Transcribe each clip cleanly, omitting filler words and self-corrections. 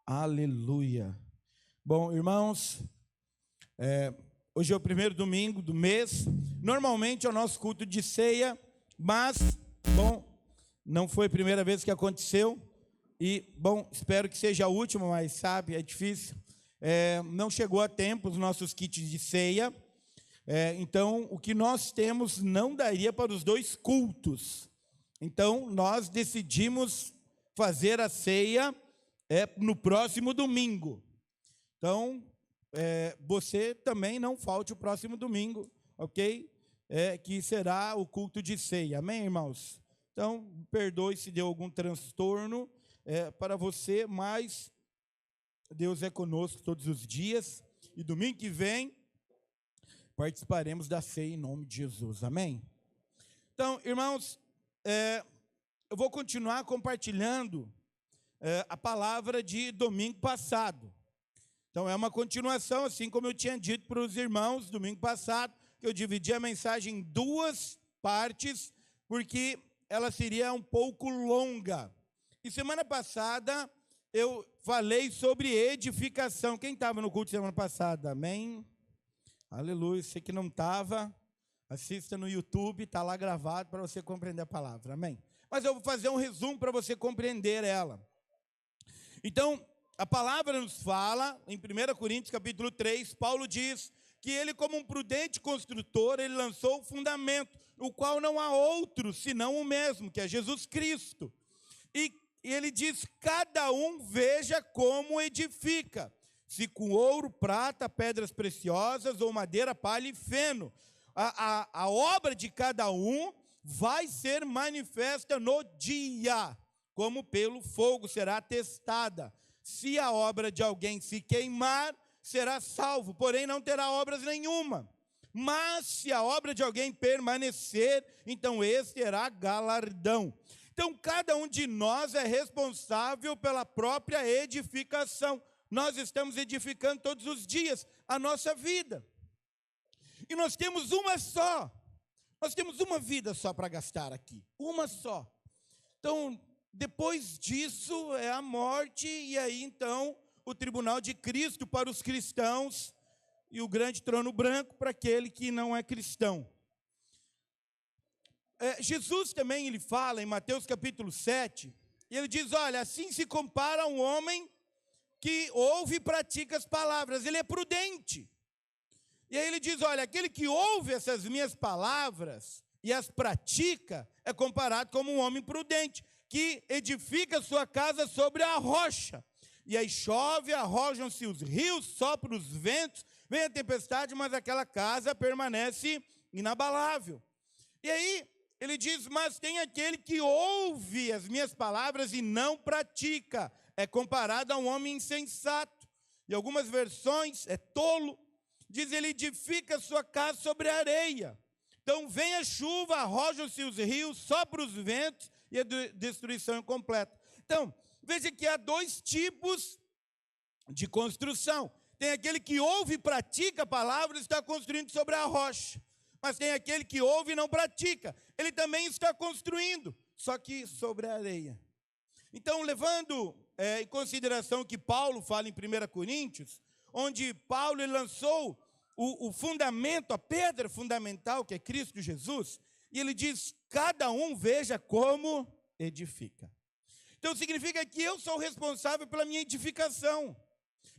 Aleluia. Bom, irmãos, hoje é o primeiro domingo do mês. Normalmente é o nosso culto de ceia, mas, não foi a primeira vez que aconteceu. E, espero que seja a última, mas sabe, é difícil. Não chegou a tempo os nossos kits de ceia. Então, o que nós temos não daria para os dois cultos. Então, nós decidimos fazer a ceia no próximo domingo. Então, você também não falte o próximo domingo, ok? Que será o culto de ceia, amém, irmãos? Então, perdoe se deu algum transtorno para você, mas Deus é conosco todos os dias. E domingo que vem, participaremos da ceia em nome de Jesus, amém? Então, irmãos, eu vou continuar compartilhando a palavra de domingo passado. Então, é uma continuação, assim como eu tinha dito para os irmãos domingo passado, que eu dividi a mensagem em duas partes, porque ela seria um pouco longa. E semana passada, eu falei sobre edificação. Quem estava no culto semana passada? Amém? Aleluia. Você que não estava, assista no YouTube, está lá gravado para você compreender a palavra. Amém? Mas eu vou fazer um resumo para você compreender ela. Então, a palavra nos fala, em 1 Coríntios capítulo 3, Paulo diz que ele, como um prudente construtor, ele lançou o fundamento, o qual não há outro, senão o mesmo, que é Jesus Cristo. E ele diz, cada um veja como edifica, se com ouro, prata, pedras preciosas, ou madeira, palha e feno. A obra de cada um vai ser manifesta no dia, como pelo fogo será testada. Se a obra de alguém se queimar, será salvo, porém não terá obras nenhuma. Mas se a obra de alguém permanecer, então esse terá galardão. Então cada um de nós é responsável pela própria edificação. Nós estamos edificando todos os dias a nossa vida. E nós temos uma só. Nós temos uma vida só para gastar aqui. Uma só. Então, depois disso é a morte, e aí então o tribunal de Cristo para os cristãos e o grande trono branco para aquele que não é cristão. Jesus também ele fala em Mateus capítulo 7, e ele diz, olha, assim se compara um homem que ouve e pratica as palavras, ele é prudente. E aí ele diz, olha, aquele que ouve essas minhas palavras e as pratica, é comparado como um homem prudente, que edifica sua casa sobre a rocha. E aí chove, arrojam-se os rios, sopram os ventos, vem a tempestade, mas aquela casa permanece inabalável. E aí ele diz, mas tem aquele que ouve as minhas palavras e não pratica, é comparado a um homem insensato. Em algumas versões é tolo. Diz, ele edifica sua casa sobre a areia. Então vem a chuva, arrojam-se os rios, sopram os ventos, e a destruição é completa. Então, veja que há dois tipos de construção. Tem aquele que ouve e pratica a palavra, está construindo sobre a rocha. Mas tem aquele que ouve e não pratica. Ele também está construindo, só que sobre a areia. Então, levando em consideração que Paulo fala em 1 Coríntios, onde Paulo lançou o fundamento, a pedra fundamental, que é Cristo Jesus, e ele diz, cada um veja como edifica. Então significa que eu sou responsável pela minha edificação,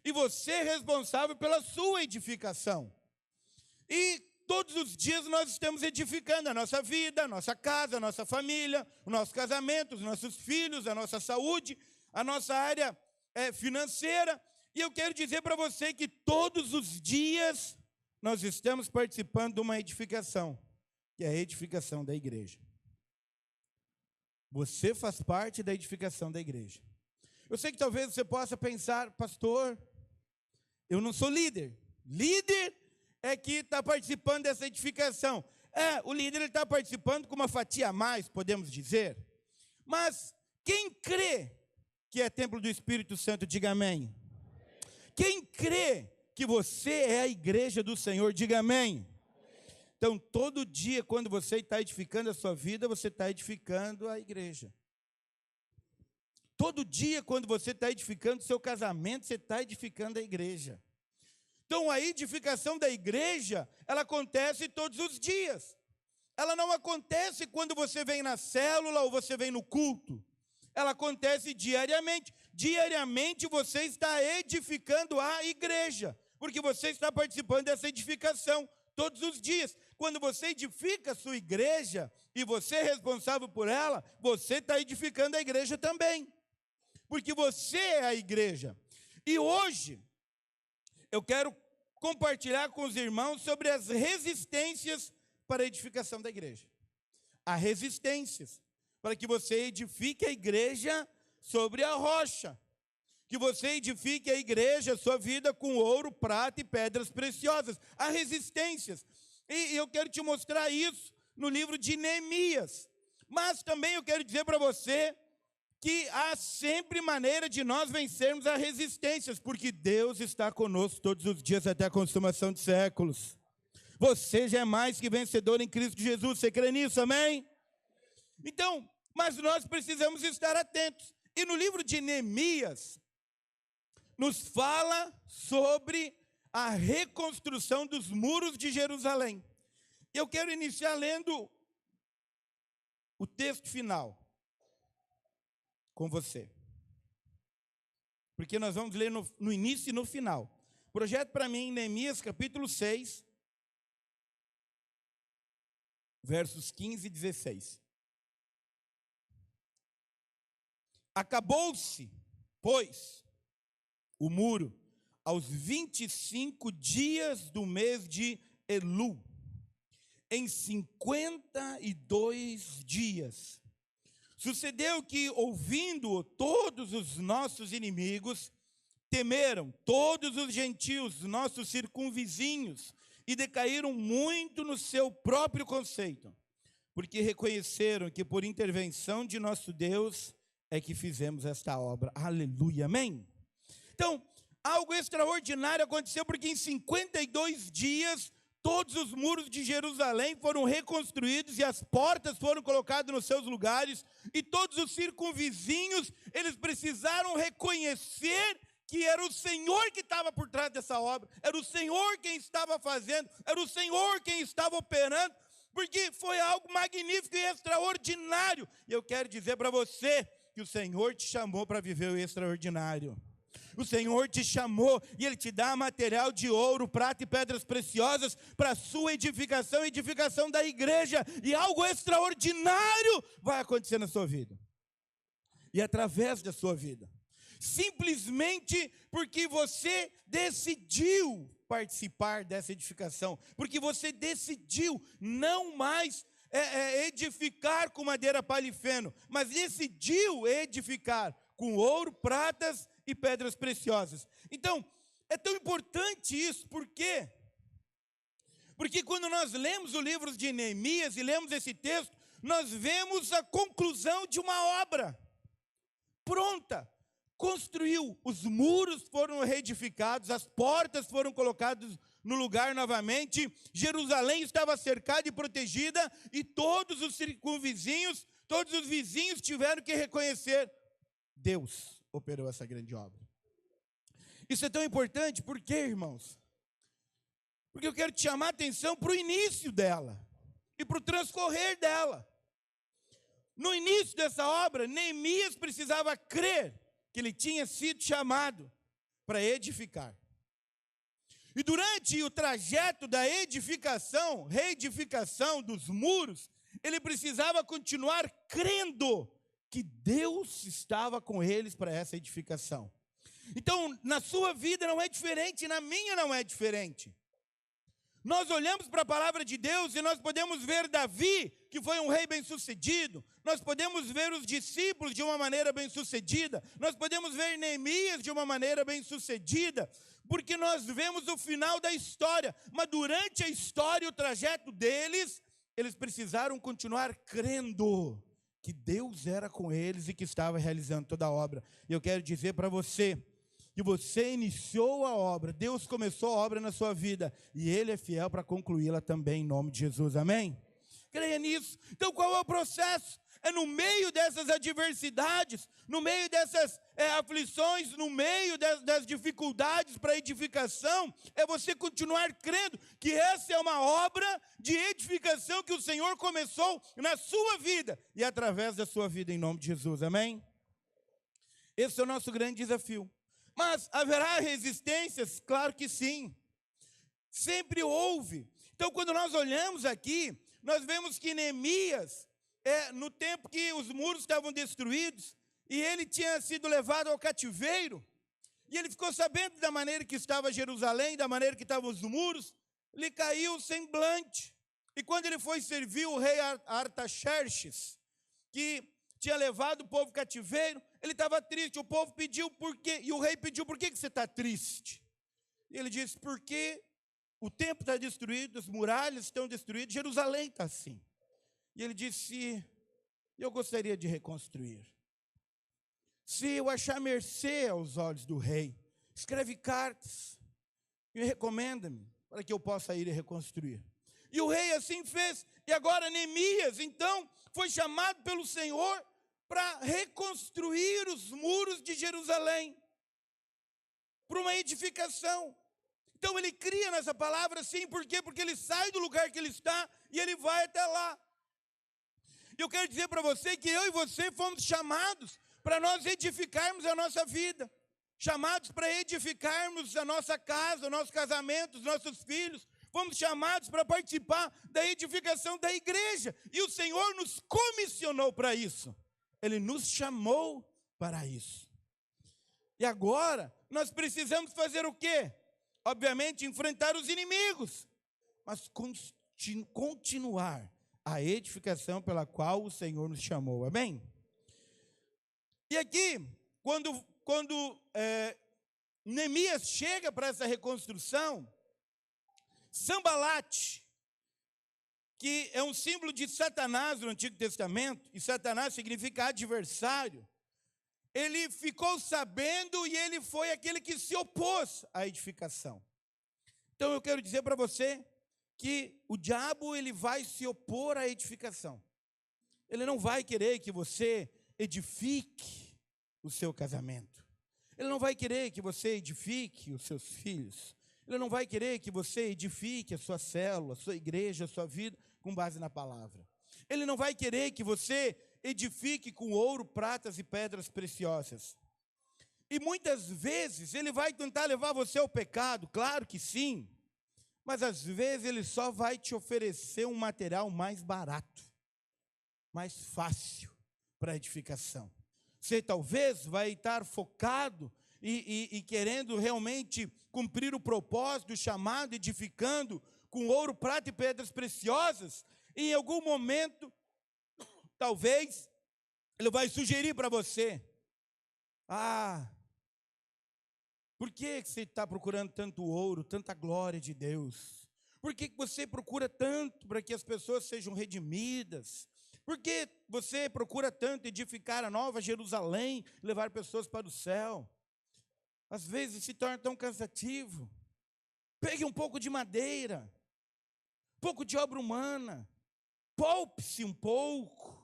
e você é responsável pela sua edificação. E todos os dias nós estamos edificando a nossa vida, a nossa casa, a nossa família, o nosso casamento, os nossos filhos, a nossa saúde, a nossa área financeira. E eu quero dizer para você que todos os dias nós estamos participando de uma edificação, que é a edificação da igreja. Você faz parte da edificação da igreja. Eu sei que talvez você possa pensar, pastor, eu não sou líder. Líder é que está participando dessa edificação. O líder está participando com uma fatia a mais, podemos dizer. Mas quem crê que é templo do Espírito Santo, diga amém. Quem crê que você é a igreja do Senhor, diga amém. Então, todo dia, quando você está edificando a sua vida, você está edificando a igreja. Todo dia, quando você está edificando o seu casamento, você está edificando a igreja. Então, a edificação da igreja, ela acontece todos os dias. Ela não acontece quando você vem na célula ou você vem no culto. Ela acontece diariamente. Diariamente você está edificando a igreja, porque você está participando dessa edificação todos os dias. Quando você edifica a sua igreja e você é responsável por ela, você está edificando a igreja também, porque você é a igreja. E hoje eu quero compartilhar com os irmãos sobre as resistências para a edificação da igreja. Há resistências para que você edifique a igreja sobre a rocha, que você edifique a igreja, a sua vida, com ouro, prata e pedras preciosas. Há resistências, e eu quero te mostrar isso no livro de Neemias. Mas também eu quero dizer para você que há sempre maneira de nós vencermos as resistências, porque Deus está conosco todos os dias até a consumação de séculos. Você já é mais que vencedor em Cristo Jesus. Você crê nisso, amém? Então, mas nós precisamos estar atentos. E no livro de Neemias, nos fala sobre a reconstrução dos muros de Jerusalém. Eu quero iniciar lendo o texto final com você, porque nós vamos ler no início e no final. Projeto para mim, Neemias capítulo 6, versos 15 e 16. Acabou-se, pois, o muro aos 25 dias do mês de Elu, em 52 dias. Sucedeu que, ouvindo-o, todos os nossos inimigos temeram, todos os gentios, nossos circunvizinhos, e decaíram muito no seu próprio conceito, porque reconheceram que por intervenção de nosso Deus é que fizemos esta obra. Aleluia, amém? Então, algo extraordinário aconteceu, porque em 52 dias, todos os muros de Jerusalém foram reconstruídos e as portas foram colocadas nos seus lugares, e todos os circunvizinhos, eles precisaram reconhecer que era o Senhor que estava por trás dessa obra, era o Senhor quem estava fazendo, era o Senhor quem estava operando, porque foi algo magnífico e extraordinário. E eu quero dizer para você que o Senhor te chamou para viver o extraordinário. O Senhor te chamou e Ele te dá material de ouro, prata e pedras preciosas para a sua edificação, edificação da igreja. E algo extraordinário vai acontecer na sua vida e através da sua vida, simplesmente porque você decidiu participar dessa edificação, porque você decidiu não mais edificar com madeira, palha e feno, mas decidiu edificar com ouro, pratas e pedras preciosas. Então, é tão importante isso, por quê? Porque quando nós lemos o livro de Neemias e lemos esse texto, nós vemos a conclusão de uma obra pronta. Construiu, os muros foram reedificados, as portas foram colocadas no lugar novamente, Jerusalém estava cercada e protegida, e todos os circunvizinhos, todos os vizinhos tiveram que reconhecer: Deus operou essa grande obra. Isso é tão importante, por quê, irmãos? Porque eu quero te chamar a atenção para o início dela e para o transcorrer dela. No início dessa obra, Neemias precisava crer que ele tinha sido chamado para edificar. E durante o trajeto da edificação, reedificação dos muros, ele precisava continuar crendo que Deus estava com eles para essa edificação. Então, na sua vida não é diferente, na minha não é diferente. Nós olhamos para a palavra de Deus e nós podemos ver Davi, que foi um rei bem-sucedido. Nós podemos ver os discípulos de uma maneira bem-sucedida. Nós podemos ver Neemias de uma maneira bem-sucedida, porque nós vemos o final da história. Mas durante a história, o trajeto deles, eles precisaram continuar crendo que Deus era com eles e que estava realizando toda a obra. E eu quero dizer para você, que você iniciou a obra, Deus começou a obra na sua vida, e Ele é fiel para concluí-la também, em nome de Jesus, amém? Creia nisso. Então qual é o processo? É no meio dessas adversidades, no meio dessas aflições, no meio das dificuldades para edificação, é você continuar crendo que essa é uma obra de edificação que o Senhor começou na sua vida e através da sua vida, em nome de Jesus, amém? Esse é o nosso grande desafio. Mas haverá resistências? Claro que sim. Sempre houve. Então, quando nós olhamos aqui, nós vemos que Neemias, no tempo que os muros estavam destruídos, e ele tinha sido levado ao cativeiro, e ele ficou sabendo da maneira que estava Jerusalém, da maneira que estavam os muros, lhe caiu o semblante. E quando ele foi servir o rei Artaxerxes, que tinha levado o povo cativeiro, ele estava triste. O povo pediu por quê? E o rei pediu: por que você está triste? E ele disse: porque o templo está destruído, as muralhas estão destruídas, Jerusalém está assim. E ele disse: eu gostaria de reconstruir. Se eu achar mercê aos olhos do rei, escreve cartas e recomenda-me para que eu possa ir e reconstruir. E o rei assim fez. E agora Neemias, então, foi chamado pelo Senhor para reconstruir os muros de Jerusalém, para uma edificação. Então ele cria nessa palavra assim, por quê? Porque ele sai do lugar que ele está e ele vai até lá. E eu quero dizer para você que eu e você fomos chamados para nós edificarmos a nossa vida, chamados para edificarmos a nossa casa, o nosso casamento, os nossos filhos. Fomos chamados para participar da edificação da igreja, e o Senhor nos comissionou para isso. Ele nos chamou para isso. E agora, nós precisamos fazer o quê? Obviamente, enfrentar os inimigos, mas continuar a edificação pela qual o Senhor nos chamou, amém? E aqui, quando Neemias chega para essa reconstrução, Sambalate, que é um símbolo de Satanás no Antigo Testamento, e Satanás significa adversário, ele ficou sabendo e ele foi aquele que se opôs à edificação. Então eu quero dizer para você que o diabo ele vai se opor à edificação. Ele não vai querer que você edifique o seu casamento. Ele não vai querer que você edifique os seus filhos. Ele não vai querer que você edifique a sua célula, a sua igreja, a sua vida com base na palavra. Ele não vai querer que você edifique com ouro, pratas e pedras preciosas. E muitas vezes ele vai tentar levar você ao pecado, claro que sim, mas às vezes ele só vai te oferecer um material mais barato, mais fácil para edificação. Você talvez vai estar focado e querendo realmente cumprir o propósito, o chamado, edificando com ouro, prata e pedras preciosas, e em algum momento, talvez, ele vai sugerir para você: por que você está procurando tanto ouro, tanta glória de Deus? Por que você procura tanto para que as pessoas sejam redimidas? Por que você procura tanto edificar a nova Jerusalém, levar pessoas para o céu? Às vezes se torna tão cansativo. Pegue um pouco de madeira, um pouco de obra humana, poupe-se um pouco.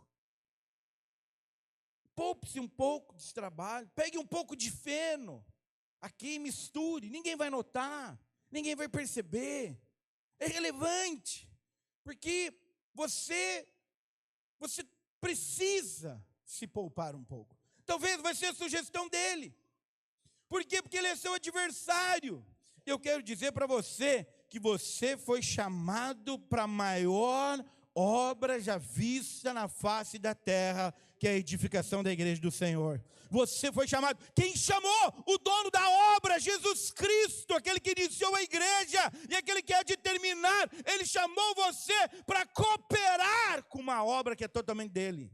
Poupe-se um pouco desse trabalho, pegue um pouco de feno, aqui misture, ninguém vai notar, ninguém vai perceber, é relevante, porque você precisa se poupar um pouco. Talvez vai ser a sugestão dele. Por quê? Porque ele é seu adversário. Eu quero dizer para você que você foi chamado para a maior obra já vista na face da terra, que é a edificação da igreja do Senhor. Você foi chamado. Quem chamou? O dono da obra, Jesus Cristo, aquele que iniciou a igreja e aquele que há de terminar. Ele chamou você para cooperar com uma obra que é totalmente dele.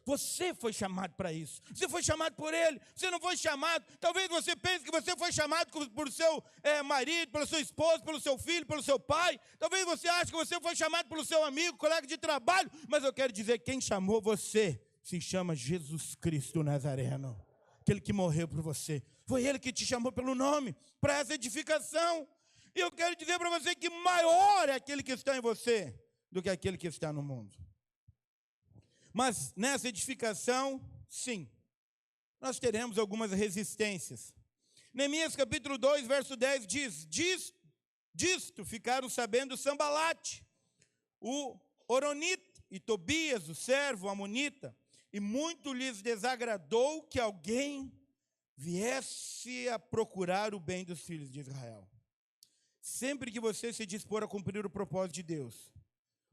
Você foi chamado para isso. Você foi chamado por ele. Você não foi chamado. Talvez você pense que você foi chamado por seu marido, pela sua esposa, pelo seu filho, pelo seu pai. Talvez você ache que você foi chamado pelo seu amigo, colega de trabalho. Mas eu quero dizer que quem chamou você se chama Jesus Cristo Nazareno. Aquele que morreu por você. Foi ele que te chamou pelo nome para essa edificação. E eu quero dizer para você que maior é aquele que está em você do que aquele que está no mundo. Mas nessa edificação, sim, nós teremos algumas resistências. Neemias capítulo 2, verso 10 diz: disto ficaram sabendo Sambalate, o Horonita, e Tobias, o servo amonita, e muito lhes desagradou que alguém viesse a procurar o bem dos filhos de Israel. Sempre que você se dispor a cumprir o propósito de Deus,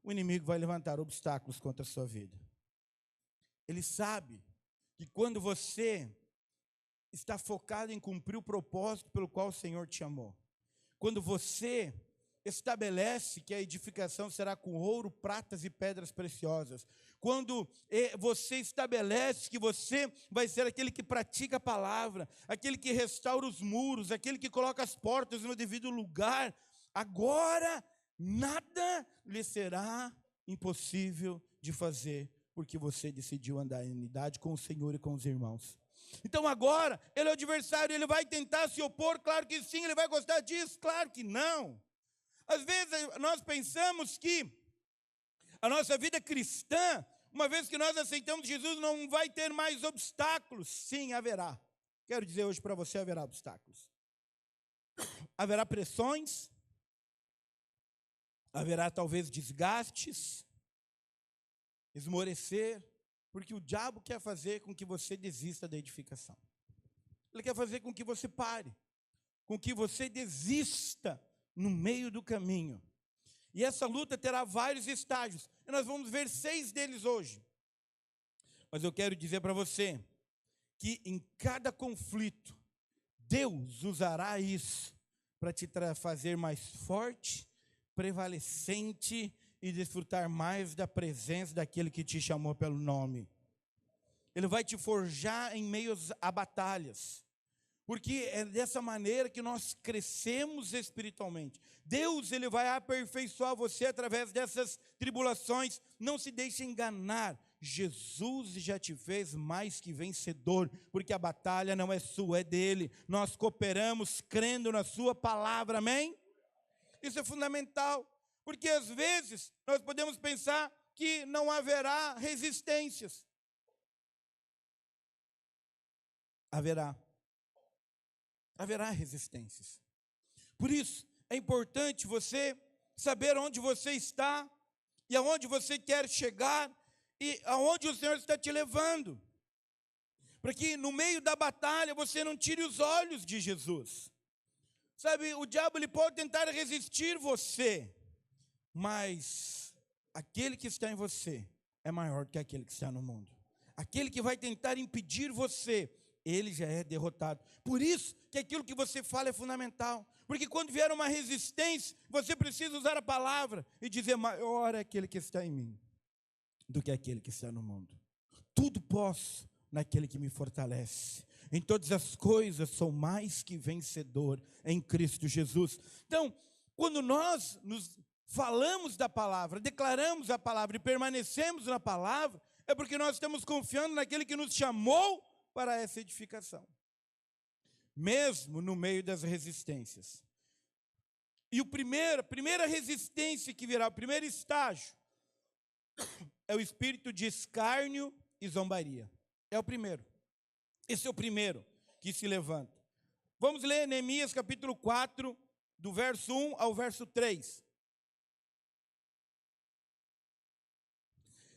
o inimigo vai levantar obstáculos contra a sua vida. Ele sabe que quando você está focado em cumprir o propósito pelo qual o Senhor te chamou, quando você estabelece que a edificação será com ouro, pratas e pedras preciosas, quando você estabelece que você vai ser aquele que pratica a palavra, aquele que restaura os muros, aquele que coloca as portas no devido lugar, agora nada lhe será impossível de fazer, porque você decidiu andar em unidade com o Senhor e com os irmãos. Então agora, ele é o adversário, ele vai tentar se opor, claro que sim, ele vai gostar disso, claro que não. Às vezes nós pensamos que a nossa vida cristã, uma vez que nós aceitamos Jesus, não vai ter mais obstáculos. Sim, haverá. Quero dizer hoje para você, haverá obstáculos. Haverá pressões, haverá talvez desgastes, esmorecer, porque o diabo quer fazer com que você desista da edificação. Ele quer fazer com que você pare, com que você desista no meio do caminho. E essa luta terá vários estágios, e nós vamos ver 6 deles hoje. Mas eu quero dizer para você, que em cada conflito, Deus usará isso, para te fazer mais forte, prevalecente, e desfrutar mais da presença daquele que te chamou pelo nome. Ele vai te forjar em meio a batalhas, porque é dessa maneira que nós crescemos espiritualmente. Deus, ele vai aperfeiçoar você através dessas tribulações. Não se deixe enganar. Jesus já te fez mais que vencedor, porque a batalha não é sua, é dele. Nós cooperamos crendo na sua palavra, amém? Isso é fundamental, porque às vezes nós podemos pensar que não haverá resistências. Haverá resistências. Por isso, é importante você saber onde você está, e aonde você quer chegar, e aonde o Senhor está te levando, para que no meio da batalha você não tire os olhos de Jesus. Sabe, o diabo ele pode tentar resistir você, mas aquele que está em você é maior do que aquele que está no mundo. Aquele que vai tentar impedir você, ele já é derrotado. Por isso que aquilo que você fala é fundamental, porque quando vier uma resistência, você precisa usar a palavra e dizer: maior é aquele que está em mim do que aquele que está no mundo. Tudo posso naquele que me fortalece. Em todas as coisas sou mais que vencedor em Cristo Jesus. Então, quando nós nos falamos da palavra, declaramos a palavra e permanecemos na palavra, é porque nós estamos confiando naquele que nos chamou para essa edificação, mesmo no meio das resistências. E a primeira resistência que virá, o primeiro estágio, é o espírito de escárnio e zombaria. É o primeiro. Esse é o primeiro que se levanta. Vamos ler Neemias capítulo 4, do verso 1 ao verso 3.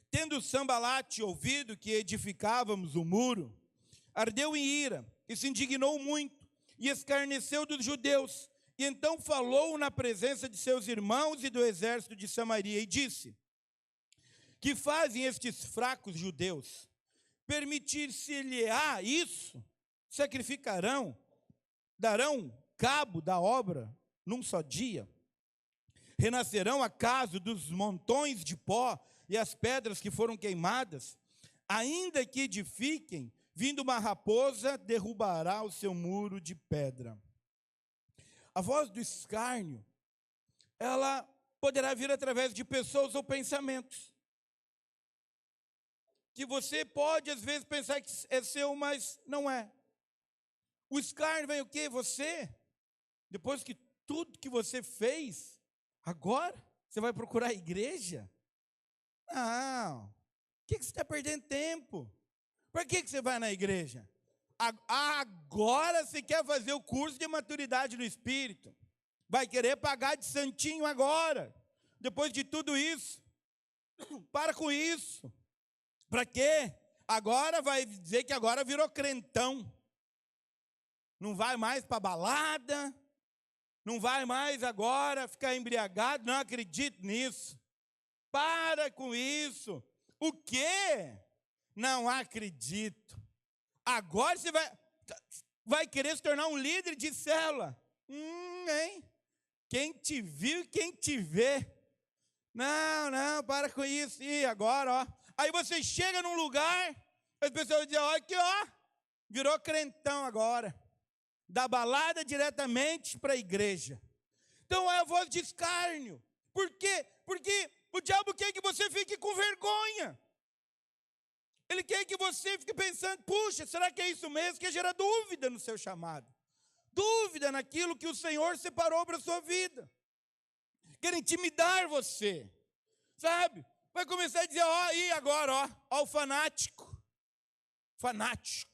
Tendo Sambalate ouvido que edificávamos o muro, ardeu em ira e se indignou muito e escarneceu dos judeus. E então falou na presença de seus irmãos e do exército de Samaria e disse: que fazem estes fracos judeus? Permitir-se-lhe-á isso? Sacrificarão? Darão cabo da obra num só dia? Renascerão acaso dos montões de pó e as pedras que foram queimadas? Ainda que edifiquem, vindo uma raposa, derrubará o seu muro de pedra. A voz do escárnio, ela poderá vir através de pessoas ou pensamentos, que você pode às vezes pensar que é seu, mas não é. O escárnio vem o quê? Você, depois que tudo que você fez, agora você vai procurar a igreja? Não, que você está perdendo tempo? Para que você vai na igreja? Agora você quer fazer o curso de maturidade no Espírito. Vai querer pagar de santinho agora. Depois de tudo isso. Para com isso. Para quê? Agora vai dizer que agora virou crentão. Não vai mais para balada. Não vai mais agora ficar embriagado. Não acredito nisso. Para com isso. O quê? Não acredito. Agora você vai querer se tornar um líder de célula. Hein? Quem te viu e quem te vê. Não, para com isso. E agora, ó. Aí você chega num lugar, as pessoas dizem, ó, aqui, ó, virou crentão agora. Da balada diretamente para a igreja. Então é a voz de escárnio. Por quê? Porque o diabo quer que você fique com vergonha. Ele quer que você fique pensando, puxa, será que é isso mesmo? Que gera dúvida no seu chamado. Dúvida naquilo que o Senhor separou para a sua vida. Quer intimidar você. Sabe? Vai começar a dizer, ó, e agora, ó o fanático. Fanático.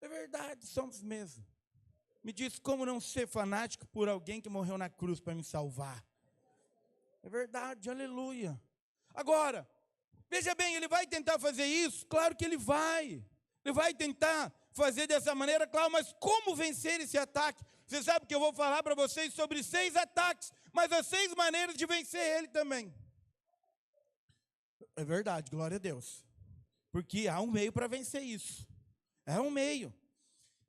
É verdade, somos mesmo. Me diz como não ser fanático por alguém que morreu na cruz para me salvar. É verdade, aleluia. Agora, veja bem, ele vai tentar fazer isso? Claro que ele vai. Ele vai tentar fazer dessa maneira, claro, mas como vencer esse ataque? Você sabe que eu vou falar para vocês sobre 6 ataques, mas as 6 maneiras de vencer ele também. É verdade, glória a Deus. Porque há um meio para vencer isso. É um meio.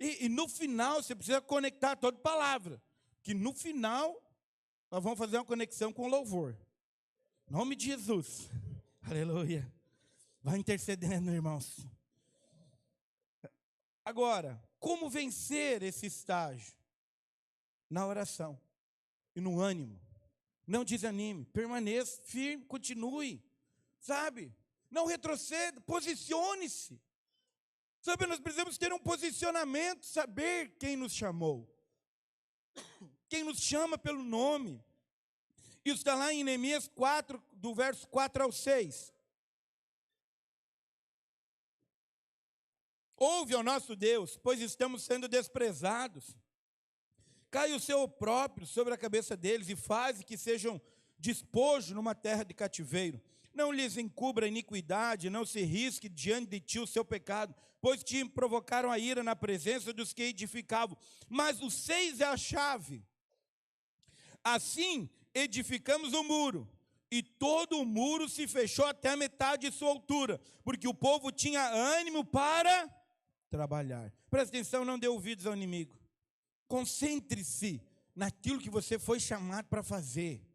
E no final, você precisa conectar toda palavra. Que no final, nós vamos fazer uma conexão com louvor. Em nome de Jesus. Aleluia. Vai intercedendo, irmãos. Agora, como vencer esse estágio? Na oração. E no ânimo. Não desanime. Permaneça firme, continue. Sabe? Não retroceda, posicione-se. Sabe, nós precisamos ter um posicionamento, saber quem nos chamou. Quem nos chama pelo nome. Isso está lá em Neemias 4, do verso 4 ao 6. Ouve ao nosso Deus, pois estamos sendo desprezados. Cai o seu opróbrio sobre a cabeça deles e faz que sejam despojo numa terra de cativeiro. Não lhes encubra a iniquidade, não se risque diante de ti o seu pecado, pois te provocaram a ira na presença dos que edificavam. Mas o 6 é a chave. Assim, edificamos o muro, e todo o muro se fechou até a metade de sua altura, porque o povo tinha ânimo para trabalhar. Presta atenção, não dê ouvidos ao inimigo. Concentre-se naquilo que você foi chamado para fazer.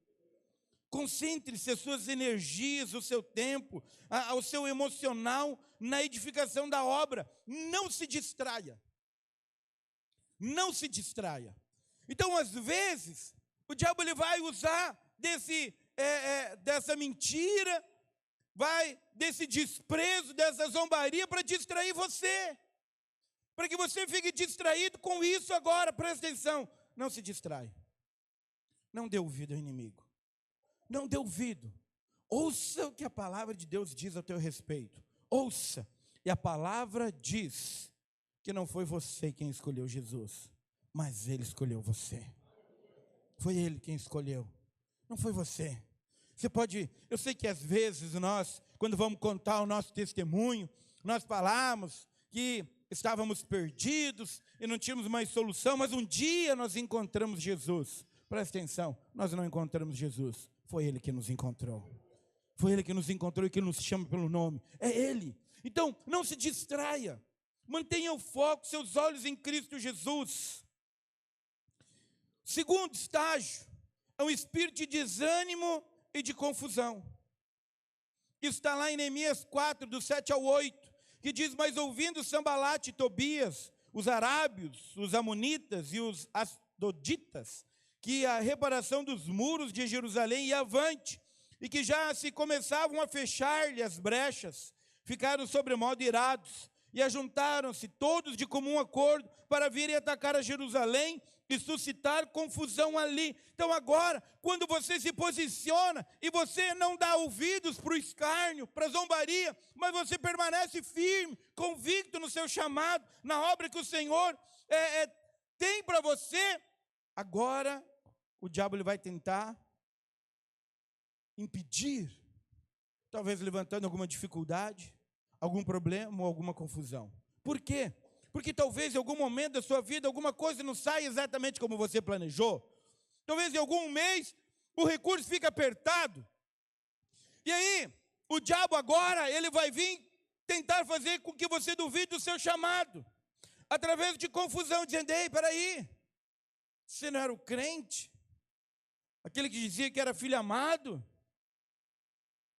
Concentre-se as suas energias, o seu tempo, o seu emocional na edificação da obra. Não se distraia. Não se distraia. Então, às vezes, o diabo ele vai usar dessa mentira, desse desprezo, dessa zombaria para distrair você. Para que você fique distraído com isso agora. Presta atenção. Não se distrai. Não dê ouvido ao inimigo. Não dê ouvido. Ouça o que a palavra de Deus diz a teu respeito. Ouça. E a palavra diz que não foi você quem escolheu Jesus, mas Ele escolheu você. Foi Ele quem escolheu. Não foi você. Você pode... Eu sei que às vezes nós, quando vamos contar o nosso testemunho, nós falamos que estávamos perdidos e não tínhamos mais solução, mas um dia nós encontramos Jesus. Presta atenção, nós não encontramos Jesus. Foi Ele que nos encontrou. Foi Ele que nos encontrou e que nos chama pelo nome. É Ele. Então, não se distraia. Mantenha o foco, seus olhos em Cristo Jesus. Segundo estágio, é um espírito de desânimo e de confusão. Isso está lá em Neemias 4, do 7 ao 8, que diz, mas ouvindo Sambalate e Tobias, os arábios, os amonitas e os asdoditas, que a reparação dos muros de Jerusalém ia avante, e que já se começavam a fechar-lhe as brechas, ficaram sobremodo irados, e ajuntaram-se todos de comum acordo para virem atacar a Jerusalém e suscitar confusão ali. Então agora, quando você se posiciona e você não dá ouvidos para o escárnio, para a zombaria, mas você permanece firme, convicto no seu chamado, na obra que o Senhor tem para você, agora o diabo ele vai tentar impedir, talvez levantando alguma dificuldade, algum problema ou alguma confusão. Por quê? Porque talvez em algum momento da sua vida alguma coisa não saia exatamente como você planejou. Talvez em algum mês o recurso fique apertado. E aí, o diabo agora, ele vai vir tentar fazer com que você duvide do seu chamado. Através de confusão, dizendo, ei, peraí, você não era o crente? Aquele que dizia que era filho amado?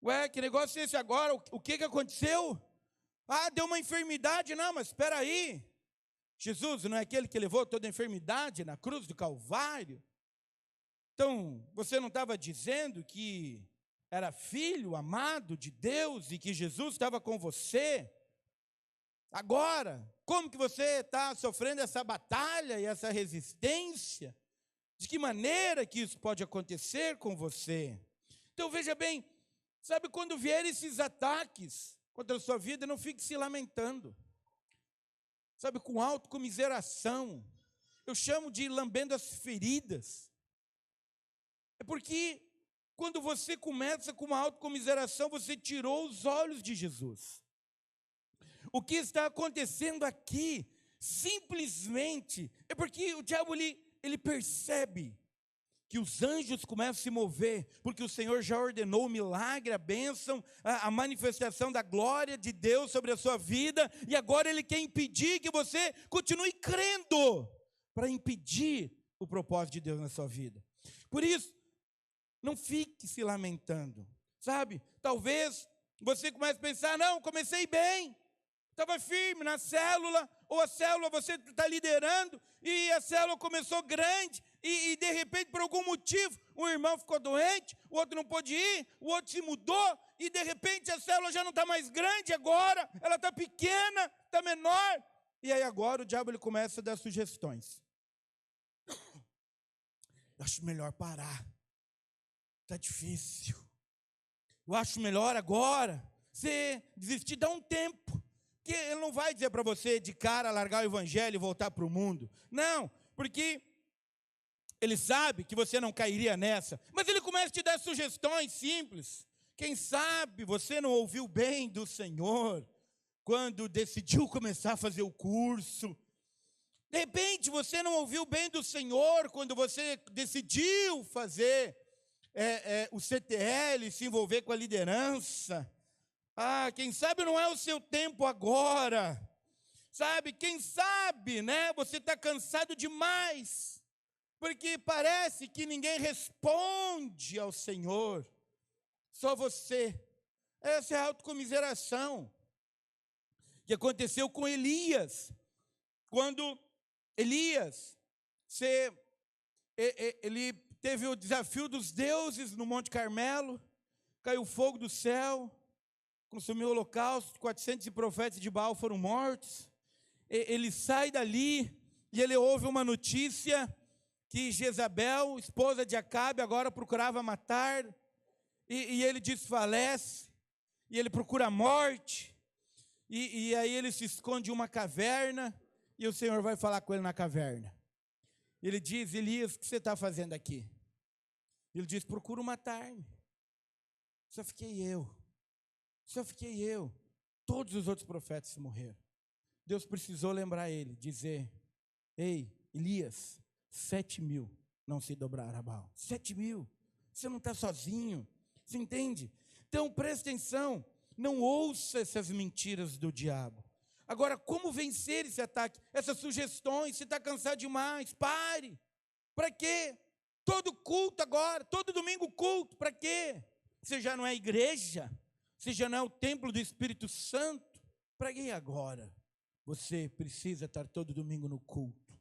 Ué, que negócio é esse agora? O que aconteceu? Ah, deu uma enfermidade. Não, mas espera aí. Jesus não é aquele que levou toda a enfermidade na cruz do Calvário? Então, você não estava dizendo que era filho amado de Deus e que Jesus estava com você? Agora, como que você está sofrendo essa batalha e essa resistência? De que maneira que isso pode acontecer com você? Então, veja bem, sabe, quando vier esses ataques contra a sua vida, não fique se lamentando. Sabe, com autocomiseração. Eu chamo de lambendo as feridas. É porque quando você começa com uma autocomiseração, você tirou os olhos de Jesus. O que está acontecendo aqui, simplesmente, é porque o diabo ele percebe que os anjos começam a se mover, porque o Senhor já ordenou o milagre, a bênção, a manifestação da glória de Deus sobre a sua vida, e agora Ele quer impedir que você continue crendo, para impedir o propósito de Deus na sua vida. Por isso, não fique se lamentando, sabe? Talvez você comece a pensar, não, comecei bem, estava firme na célula, ou a célula você está liderando, e a célula começou grande, e de repente, por algum motivo, um irmão ficou doente, o outro não pôde ir, o outro se mudou, e de repente a célula já não está mais grande agora, ela está pequena, está menor, e aí agora o diabo ele começa a dar sugestões. Eu acho melhor parar, está difícil, eu acho melhor agora você desistir, dar um tempo, que ele não vai dizer para você de cara largar o evangelho e voltar para o mundo, não, porque ele sabe que você não cairia nessa, mas ele começa a te dar sugestões simples. Quem sabe você não ouviu bem do Senhor quando decidiu começar a fazer o curso. De repente você não ouviu bem do Senhor quando você decidiu fazer o CTL, se envolver com a liderança. Ah, quem sabe não é o seu tempo agora. Sabe, quem sabe, né? Você está cansado demais. Porque parece que ninguém responde ao Senhor, só você. Essa é a autocomiseração que aconteceu com Elias. Quando Elias, ele teve o desafio dos deuses no Monte Carmelo, caiu fogo do céu, consumiu o holocausto, 400 profetas de Baal foram mortos. Ele sai dali e ele ouve uma notícia que Jezabel, esposa de Acabe, agora procurava matar, e ele desfalece, e ele procura a morte, e aí ele se esconde em uma caverna, e o Senhor vai falar com ele na caverna. Ele diz, Elias, o que você está fazendo aqui? Ele diz, procuro matar-me. Só fiquei eu. Todos os outros profetas morreram. Deus precisou lembrar ele, dizer, ei, Elias, 7.000 não se dobraram a Baal. 7.000. Você não está sozinho. Você entende? Então, presta atenção. Não ouça essas mentiras do diabo. Agora, como vencer esse ataque? Essas sugestões. Você está cansado demais. Pare. Para quê? Todo culto agora. Todo domingo culto. Para quê? Você já não é igreja? Você já não é o templo do Espírito Santo? Para que agora? Você precisa estar todo domingo no culto.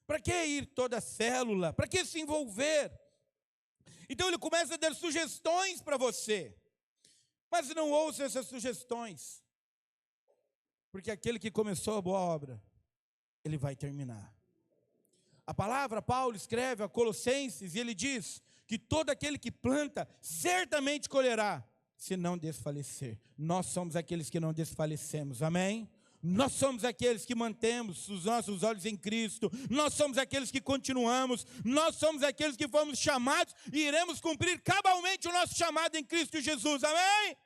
Para que ir toda a célula? Para que se envolver? Então ele começa a dar sugestões para você. Mas não ouça essas sugestões. Porque aquele que começou a boa obra, ele vai terminar. A palavra, Paulo escreve a Colossenses, e ele diz que todo aquele que planta, certamente colherá, se não desfalecer. Nós somos aqueles que não desfalecemos, amém? Nós somos aqueles que mantemos os nossos olhos em Cristo, nós somos aqueles que continuamos, nós somos aqueles que fomos chamados e iremos cumprir cabalmente o nosso chamado em Cristo Jesus, amém?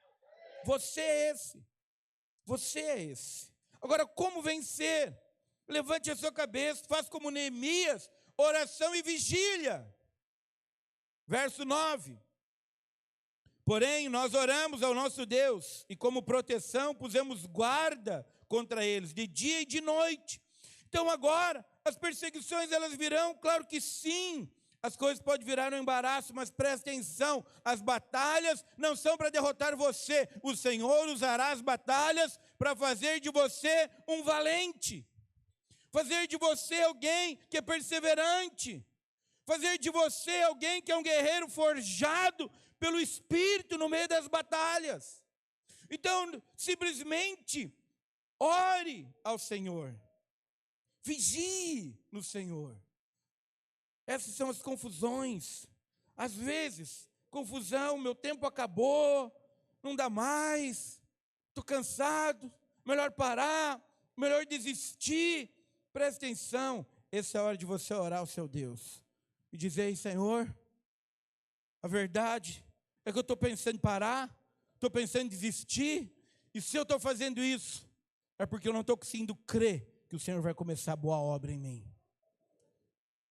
Você é esse, você é esse. Agora, como vencer? Levante a sua cabeça, faça como Neemias, oração e vigília. Verso 9. Porém, nós oramos ao nosso Deus, e como proteção pusemos guarda contra eles, de dia e de noite. Então agora, as perseguições elas virão? Claro que sim. As coisas podem virar um embaraço, mas preste atenção, as batalhas não são para derrotar você. O Senhor usará as batalhas para fazer de você um valente. Fazer de você alguém que é perseverante. Fazer de você alguém que é um guerreiro forjado pelo Espírito no meio das batalhas. Então, simplesmente, ore ao Senhor. Vigie no Senhor. Essas são as confusões. Às vezes, confusão, meu tempo acabou, não dá mais, estou cansado, melhor parar, melhor desistir. Preste atenção, essa é a hora de você orar ao seu Deus. E dizer, Senhor, a verdade é que eu estou pensando em parar, estou pensando em desistir, e se eu estou fazendo isso, é porque eu não estou conseguindo crer que o Senhor vai começar a boa obra em mim.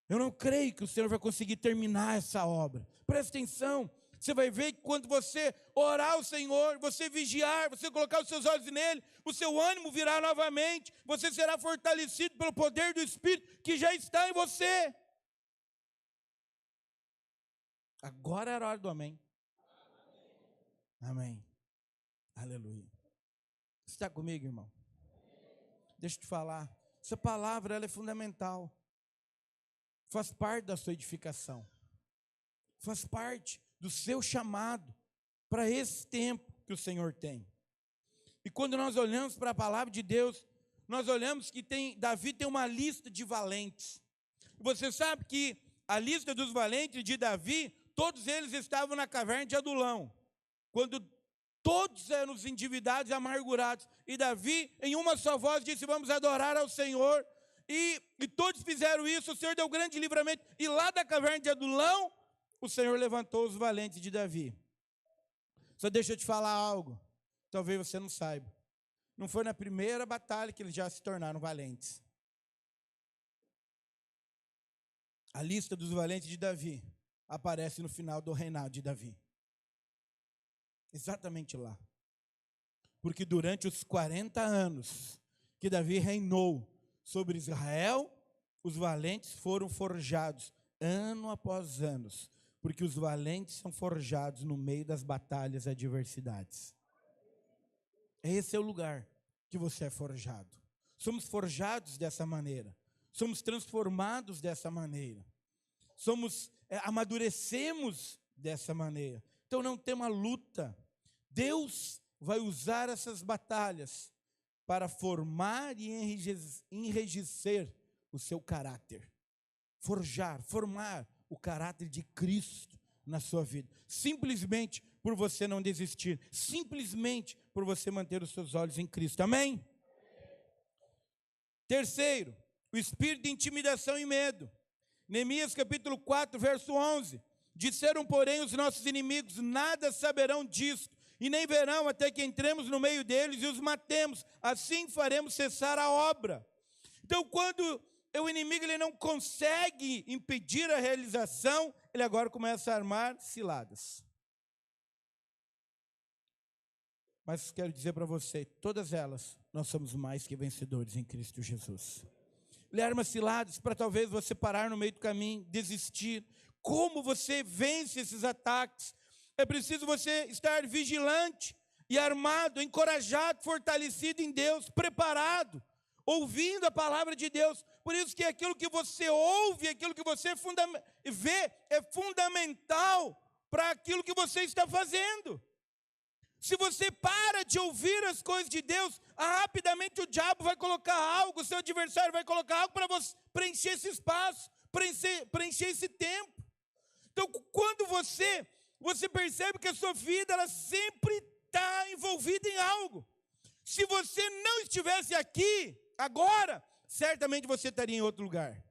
Eu não creio que o Senhor vai conseguir terminar essa obra. Presta atenção, você vai ver que quando você orar ao Senhor, você vigiar, você colocar os seus olhos nele, o seu ânimo virá novamente, você será fortalecido pelo poder do Espírito que já está em você. Agora era a hora do amém. Amém. Aleluia. Você está comigo, irmão? Deixa eu te falar. Essa palavra ela é fundamental. Faz parte da sua edificação. Faz parte do seu chamado para esse tempo que o Senhor tem. E quando nós olhamos para a palavra de Deus, nós olhamos que Davi tem uma lista de valentes. Você sabe que a lista dos valentes de Davi, todos eles estavam na caverna de Adulão, quando todos eram os endividados e amargurados. E Davi, em uma só voz, disse, vamos adorar ao Senhor. E todos fizeram isso, o Senhor deu grande livramento. E lá da caverna de Adulão, o Senhor levantou os valentes de Davi. Só deixa eu te falar algo, talvez você não saiba. Não foi na primeira batalha que eles já se tornaram valentes. A lista dos valentes de Davi aparece no final do reinado de Davi. Exatamente lá. Porque durante os 40 anos que Davi reinou sobre Israel, os valentes foram forjados ano após ano. Porque os valentes são forjados no meio das batalhas e adversidades. Esse é o lugar que você é forjado. Somos forjados dessa maneira. Somos transformados dessa maneira. Amadurecemos dessa maneira. Então não tem uma luta. Deus vai usar essas batalhas para formar e enrijecer o seu caráter. Formar o caráter de Cristo na sua vida. Simplesmente por você não desistir. Simplesmente por você manter os seus olhos em Cristo. Amém? Terceiro, o espírito de intimidação e medo. Neemias capítulo 4, verso 11. Disseram, porém, os nossos inimigos, nada saberão disto, e nem verão até que entremos no meio deles e os matemos. Assim faremos cessar a obra. Então, quando o inimigo ele não consegue impedir a realização, ele agora começa a armar ciladas. Mas quero dizer para você, todas elas, nós somos mais que vencedores em Cristo Jesus. Ele arma ciladas para talvez você parar no meio do caminho, desistir. Como você vence esses ataques? É preciso você estar vigilante e armado, encorajado, fortalecido em Deus, preparado, ouvindo a palavra de Deus. Por isso que aquilo que você ouve, aquilo que você vê, é fundamental para aquilo que você está fazendo. Se você para de ouvir as coisas de Deus, rapidamente o diabo vai colocar algo, o seu adversário vai colocar algo para você preencher esse espaço, preencher esse tempo. Então, quando você percebe que a sua vida ela sempre está envolvida em algo. Se você não estivesse aqui, agora, certamente você estaria em outro lugar.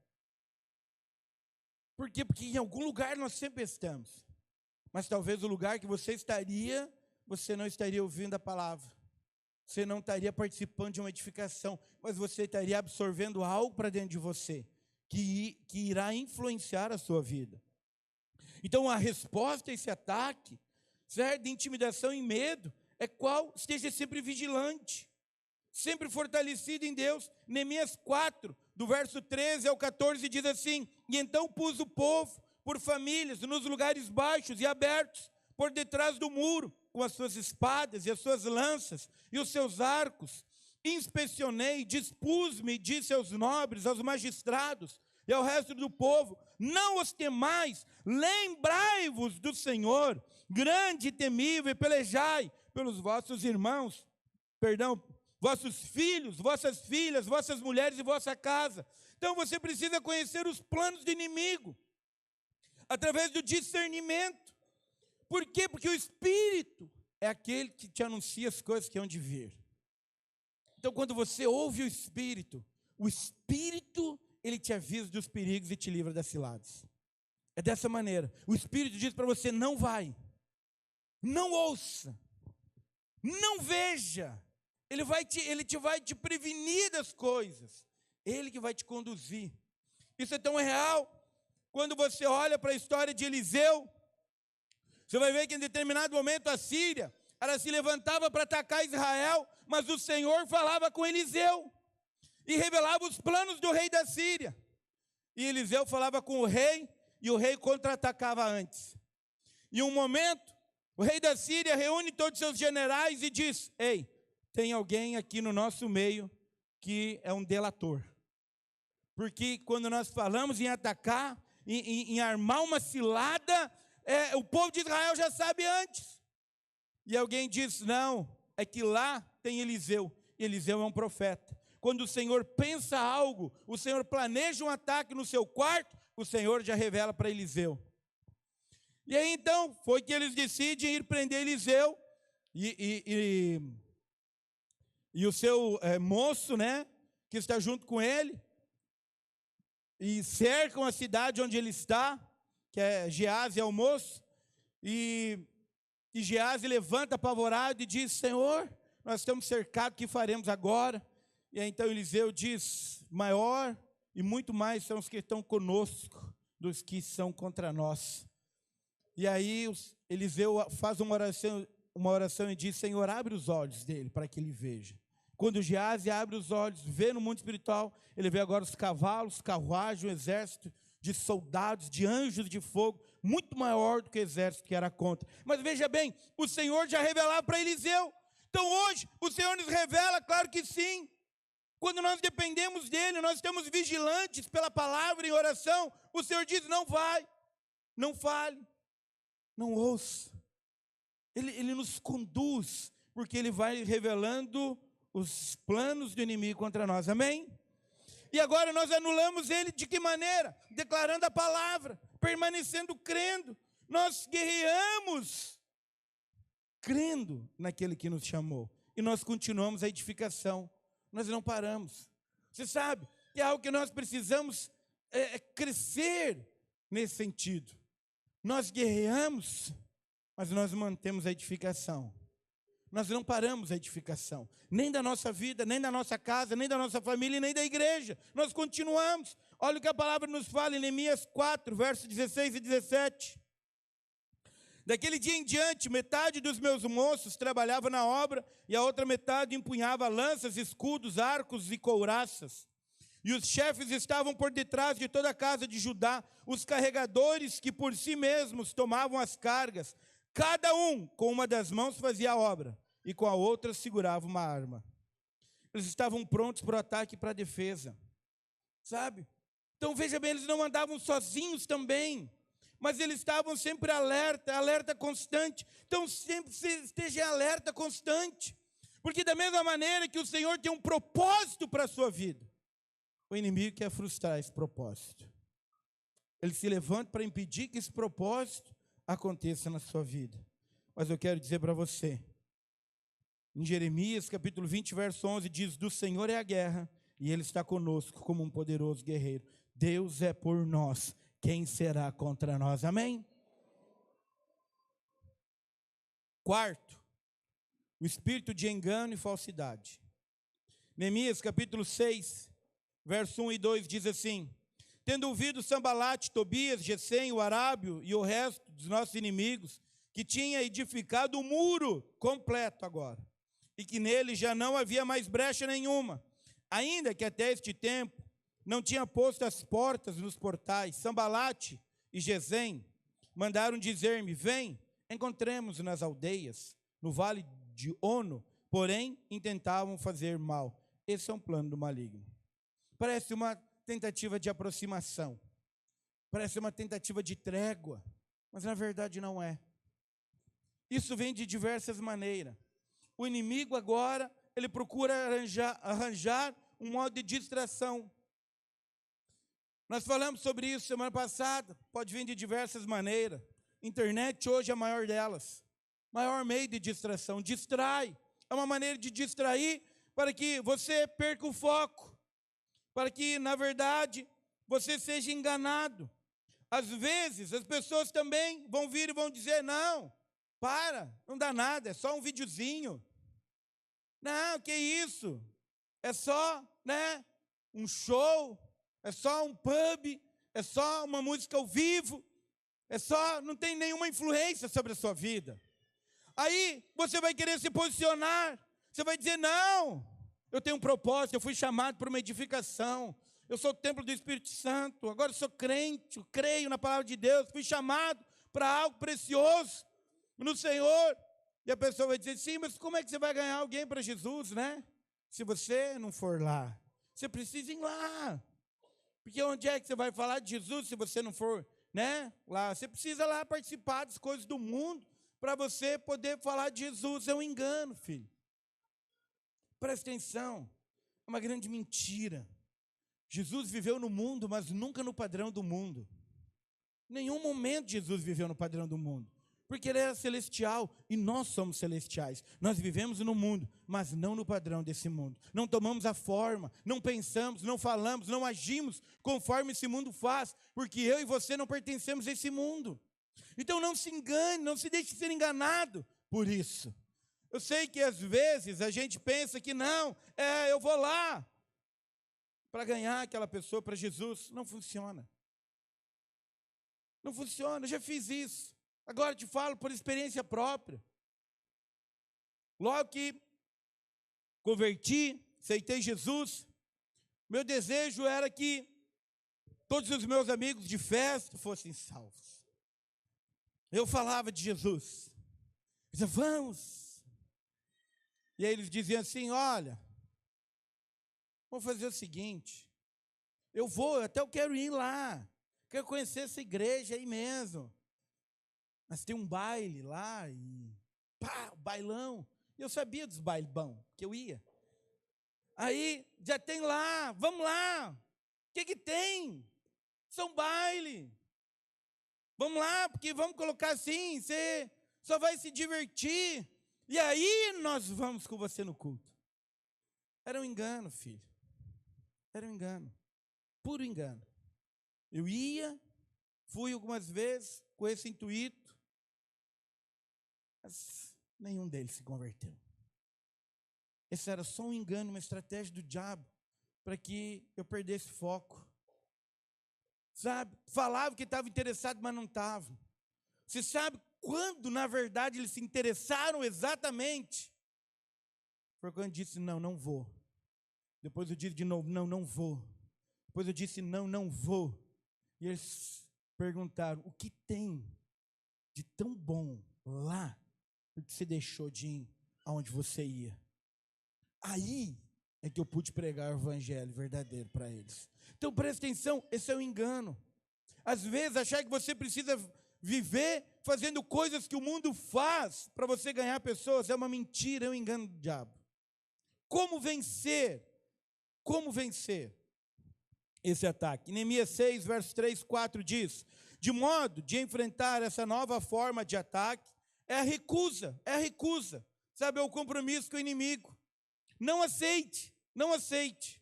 Por quê? Porque em algum lugar nós sempre estamos. Mas talvez o lugar que você estaria, você não estaria ouvindo a palavra. Você não estaria participando de uma edificação, mas você estaria absorvendo algo para dentro de você, que irá influenciar a sua vida. Então, a resposta a esse ataque, certo? De intimidação e medo, é qual? Esteja sempre vigilante, sempre fortalecido em Deus. Neemias 4, do verso 13 ao 14, diz assim: e então pus o povo por famílias nos lugares baixos e abertos, por detrás do muro, com as suas espadas e as suas lanças e os seus arcos. Inspecionei, dispus-me, disse aos nobres, aos magistrados e ao resto do povo: não os temais, lembrai-vos do Senhor, grande e temível, e pelejai pelos vossos irmãos, vossos filhos, vossas filhas, vossas mulheres e vossa casa. Então você precisa conhecer os planos do inimigo, através do discernimento. Por quê? Porque o Espírito é aquele que te anuncia as coisas que hão de vir. Então, quando você ouve o Espírito, ele te avisa dos perigos e te livra das ciladas. É dessa maneira. O Espírito diz para você: não vai, não ouça, não veja. Ele vai te prevenir das coisas. Ele que vai te conduzir. Isso é tão real. Quando você olha para a história de Eliseu, você vai ver que em determinado momento a Síria, ela se levantava para atacar Israel, mas o Senhor falava com Eliseu e revelava os planos do rei da Síria. E Eliseu falava com o rei, e o rei contra-atacava antes. Em um momento, o rei da Síria reúne todos os seus generais e diz: ei, tem alguém aqui no nosso meio que é um delator. Porque quando nós falamos em atacar, em armar uma cilada, o povo de Israel já sabe antes. E alguém diz: não, é que lá tem Eliseu. Eliseu é um profeta. Quando o Senhor pensa algo, o Senhor planeja um ataque no seu quarto, o Senhor já revela para Eliseu. E aí então, foi que eles decidem ir prender Eliseu, e o seu moço, né, que está junto com ele, e cercam a cidade onde ele está, que é Geazi, é o moço, e Geazi levanta apavorado e diz: Senhor, nós estamos cercados, o que faremos agora? E aí então Eliseu diz: maior e muito mais são os que estão conosco dos que são contra nós. E aí Eliseu faz uma oração e diz: Senhor, abre os olhos dele para que ele veja. Quando Geazi abre os olhos, vê no mundo espiritual, ele vê agora os cavalos, carruagem, um exército de soldados, de anjos de fogo, muito maior do que o exército que era contra. Mas veja bem, o Senhor já revelava para Eliseu. Então hoje, o Senhor nos revela, claro que sim. Quando nós dependemos dEle, nós estamos vigilantes pela palavra em oração, o Senhor diz: não vai, não fale, não ouça. Ele nos conduz, porque Ele vai revelando os planos do inimigo contra nós, amém? E agora nós anulamos ele de que maneira? Declarando a palavra, permanecendo crendo. Nós guerreamos crendo naquele que nos chamou. E nós continuamos a edificação. Nós não paramos. Você sabe que é algo que nós precisamos crescer nesse sentido. Nós guerreamos, mas nós mantemos a edificação. Nós não paramos a edificação, nem da nossa vida, nem da nossa casa, nem da nossa família, nem da igreja. Nós continuamos. Olha o que a palavra nos fala em Neemias 4, versos 16 e 17. Daquele dia em diante, metade dos meus moços trabalhava na obra, e a outra metade empunhava lanças, escudos, arcos e couraças. E os chefes estavam por detrás de toda a casa de Judá, os carregadores que por si mesmos tomavam as cargas. Cada um com uma das mãos fazia a obra, e com a outra segurava uma arma. Eles estavam prontos para o ataque e para a defesa, sabe? Então veja bem, eles não andavam sozinhos também, mas eles estavam sempre alerta constante. Então, sempre esteja em alerta constante. Porque da mesma maneira que o Senhor tem um propósito para a sua vida, o inimigo quer frustrar esse propósito. Ele se levanta para impedir que esse propósito aconteça na sua vida. Mas eu quero dizer para você, em Jeremias capítulo 20, verso 11, diz: do Senhor é a guerra, e Ele está conosco como um poderoso guerreiro. Deus é por nós, quem será contra nós? Amém? Quarto, o espírito de engano e falsidade. Neemias capítulo 6, verso 1 e 2 diz assim: tendo ouvido Sambalate, Tobias, Gesem, o arábio e o resto dos nossos inimigos, que tinha edificado o muro completo agora, e que nele já não havia mais brecha nenhuma, ainda que até este tempo não tinha posto as portas nos portais, Sambalate e Gesem mandaram dizer-me: vem, encontremos nas aldeias, no vale de Ono, porém intentavam fazer mal. Esse é um plano do maligno. Parece uma tentativa de aproximação, parece uma tentativa de trégua, mas na verdade não é. Isso vem de diversas maneiras. O inimigo agora, ele procura arranjar um modo de distração. Nós falamos sobre isso semana passada, pode vir de diversas maneiras. Internet hoje é a maior delas, maior meio de distração, distrai. É uma maneira de distrair para que você perca o foco, para que, na verdade, você seja enganado. Às vezes, as pessoas também vão vir e vão dizer: não, não dá nada, é só um videozinho. Não, que isso? É só, um show, é só um pub, é só uma música ao vivo, não tem nenhuma influência sobre a sua vida. Aí, você vai querer se posicionar, você vai dizer: não, eu tenho um propósito, eu fui chamado para uma edificação, eu sou o templo do Espírito Santo, agora eu sou crente, eu creio na palavra de Deus, fui chamado para algo precioso no Senhor. E a pessoa vai dizer: sim, mas como é que você vai ganhar alguém para Jesus, se você não for lá? Você precisa ir lá, porque onde é que você vai falar de Jesus se você não for, lá? Você precisa lá participar das coisas do mundo para você poder falar de Jesus. É um engano, filho. Presta atenção, é uma grande mentira. Jesus viveu no mundo, mas nunca no padrão do mundo. Em nenhum momento Jesus viveu no padrão do mundo, porque Ele era celestial e nós somos celestiais. Nós vivemos no mundo, mas não no padrão desse mundo. Não tomamos a forma, não pensamos, não falamos, não agimos conforme esse mundo faz, porque eu e você não pertencemos a esse mundo. Então não se engane, não se deixe ser enganado por isso. Eu sei que às vezes a gente pensa que não, eu vou lá para ganhar aquela pessoa para Jesus. Não funciona. Não funciona, eu já fiz isso. Agora te falo por experiência própria. Logo que converti, aceitei Jesus, meu desejo era que todos os meus amigos de festa fossem salvos. Eu falava de Jesus. Eu dizia: vamos. E aí eles diziam assim: olha, vamos fazer o seguinte, eu quero ir lá, quero conhecer essa igreja aí mesmo. Mas tem um baile lá e bailão. E eu sabia dos bailão, que eu ia. Aí já tem lá, vamos lá. O que tem? São baile. Vamos lá, porque vamos colocar assim, você só vai se divertir. E aí nós vamos com você no culto. Era um engano, filho. Era um engano. Puro engano. Eu fui algumas vezes com esse intuito, mas nenhum deles se converteu. Esse era só um engano, uma estratégia do diabo para que eu perdesse foco. Sabe? Falava que estava interessado, mas não estava. Você sabe quando, na verdade, eles se interessaram exatamente? Foi quando disse: não vou. Depois eu disse de novo: não vou. Depois eu disse: não vou. E eles perguntaram: o que tem de tão bom lá, porque você deixou de ir aonde você ia? Aí é que eu pude pregar o evangelho verdadeiro para eles. Então presta atenção, esse é o engano. Às vezes, achar que você precisa viver fazendo coisas que o mundo faz para você ganhar pessoas é uma mentira, é um engano do diabo. Como vencer? Como vencer esse ataque? Neemias 6, versos 3, 4 diz: de modo de enfrentar essa nova forma de ataque, é a recusa, sabe, é o compromisso com o inimigo. Não aceite, não aceite,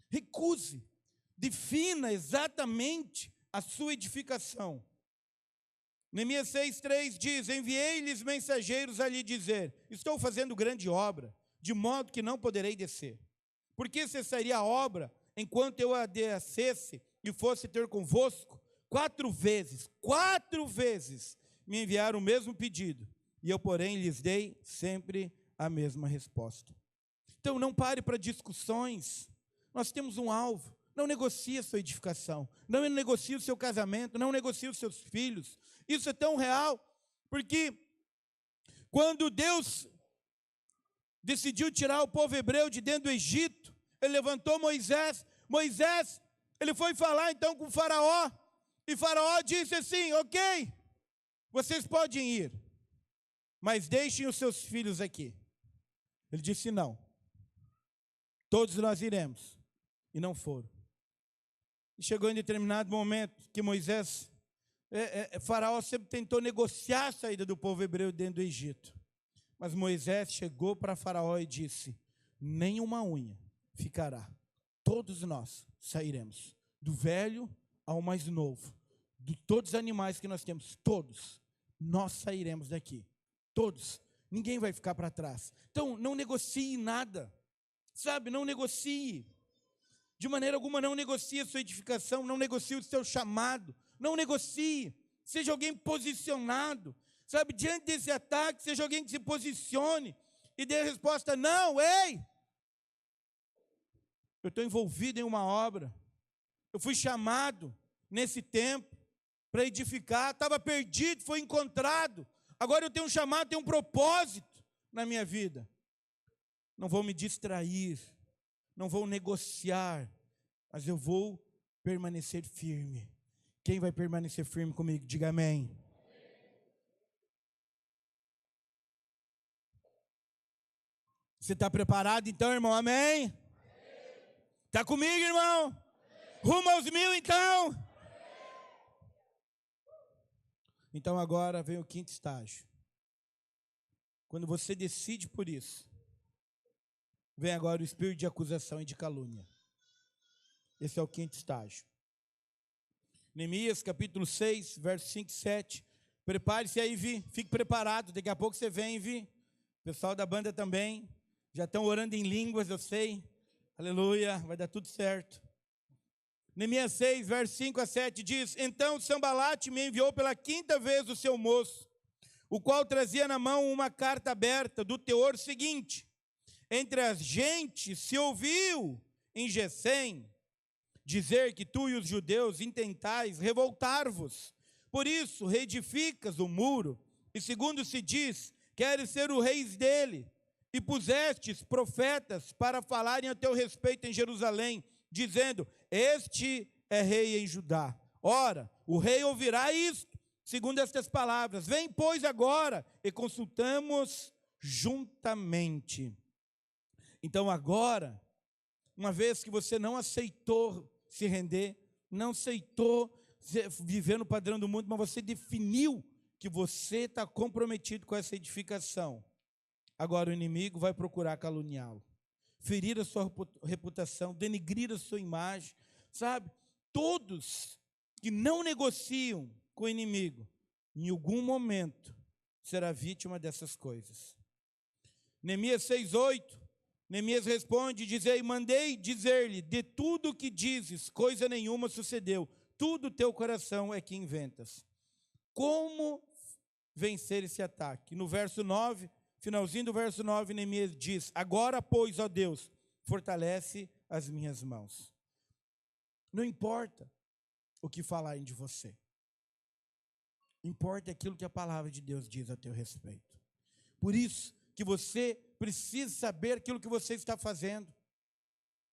recuse, defina exatamente a sua edificação. Neemias 6,3 diz: enviei-lhes mensageiros a lhe dizer, estou fazendo grande obra, de modo que não poderei descer. Porque cessaria a obra, enquanto eu a descesse e fosse ter convosco? 4 vezes, me enviaram o mesmo pedido, e eu, porém, lhes dei sempre a mesma resposta. Então, não pare para discussões, nós temos um alvo. Não negocie a sua edificação, não negocie o seu casamento, não negocie os seus filhos. Isso é tão real, porque quando Deus decidiu tirar o povo hebreu de dentro do Egito, ele levantou Moisés, ele foi falar então com o faraó, e faraó disse assim: ok, vocês podem ir, mas deixem os seus filhos aqui. Ele disse: não, todos nós iremos, e não foram. E chegou em determinado momento que Moisés, faraó sempre tentou negociar a saída do povo hebreu dentro do Egito. Mas Moisés chegou para faraó e disse: nem uma unha ficará, todos nós sairemos, do velho ao mais novo, de todos os animais que nós temos, todos, nós sairemos daqui, todos, ninguém vai ficar para trás. Então, não negocie nada, sabe, não negocie. De maneira alguma, não negocie a sua edificação, não negocie o seu chamado, não negocie, seja alguém posicionado, sabe, diante desse ataque, seja alguém que se posicione e dê a resposta: não, ei, eu estou envolvido em uma obra, eu fui chamado nesse tempo para edificar, estava perdido, foi encontrado, agora eu tenho um chamado, tenho um propósito na minha vida. Não vou me distrair, não vou negociar, mas eu vou permanecer firme. Quem vai permanecer firme comigo? Diga amém. Você está preparado então, irmão? Amém? Está comigo, irmão? Rumo aos 1000 então? Então agora vem o 5º estágio. Quando você decide por isso, vem agora o espírito de acusação e de calúnia. Esse é o 5º estágio. Neemias capítulo 6, versos 5 e 7. Prepare-se aí, Vi. Fique preparado, daqui a pouco você vem, Vi. O pessoal da banda também. Já estão orando em línguas, eu sei. Aleluia, vai dar tudo certo. Neemias 6, versos 5 a 7 diz: então Sambalate me enviou pela 5ª vez o seu moço, o qual trazia na mão uma carta aberta do teor seguinte: entre as gentes se ouviu em Gesem dizer que tu e os judeus intentais revoltar-vos. Por isso reedificas o muro, e segundo se diz, queres ser o rei dele, e pusestes profetas para falarem a teu respeito em Jerusalém, dizendo: este é rei em Judá. Ora, o rei ouvirá isto, segundo estas palavras: vem, pois, agora, e consultamos juntamente. Então agora, uma vez que você não aceitou se render, não aceitou viver no padrão do mundo, mas você definiu que você está comprometido com essa edificação, agora o inimigo vai procurar caluniá-lo, ferir a sua reputação, denegrir a sua imagem, sabe? Todos que não negociam com o inimigo, em algum momento, será vítima dessas coisas. Neemias 6:8, Neemias responde, dizei: mandei dizer-lhe, de tudo o que dizes, coisa nenhuma sucedeu, tudo teu coração é que inventas. Como vencer esse ataque? No verso 9, finalzinho do verso 9, Neemias diz: agora, pois, ó Deus, fortalece as minhas mãos. Não importa o que falarem de você, importa aquilo que a palavra de Deus diz a teu respeito. Por isso que você precisa saber aquilo que você está fazendo,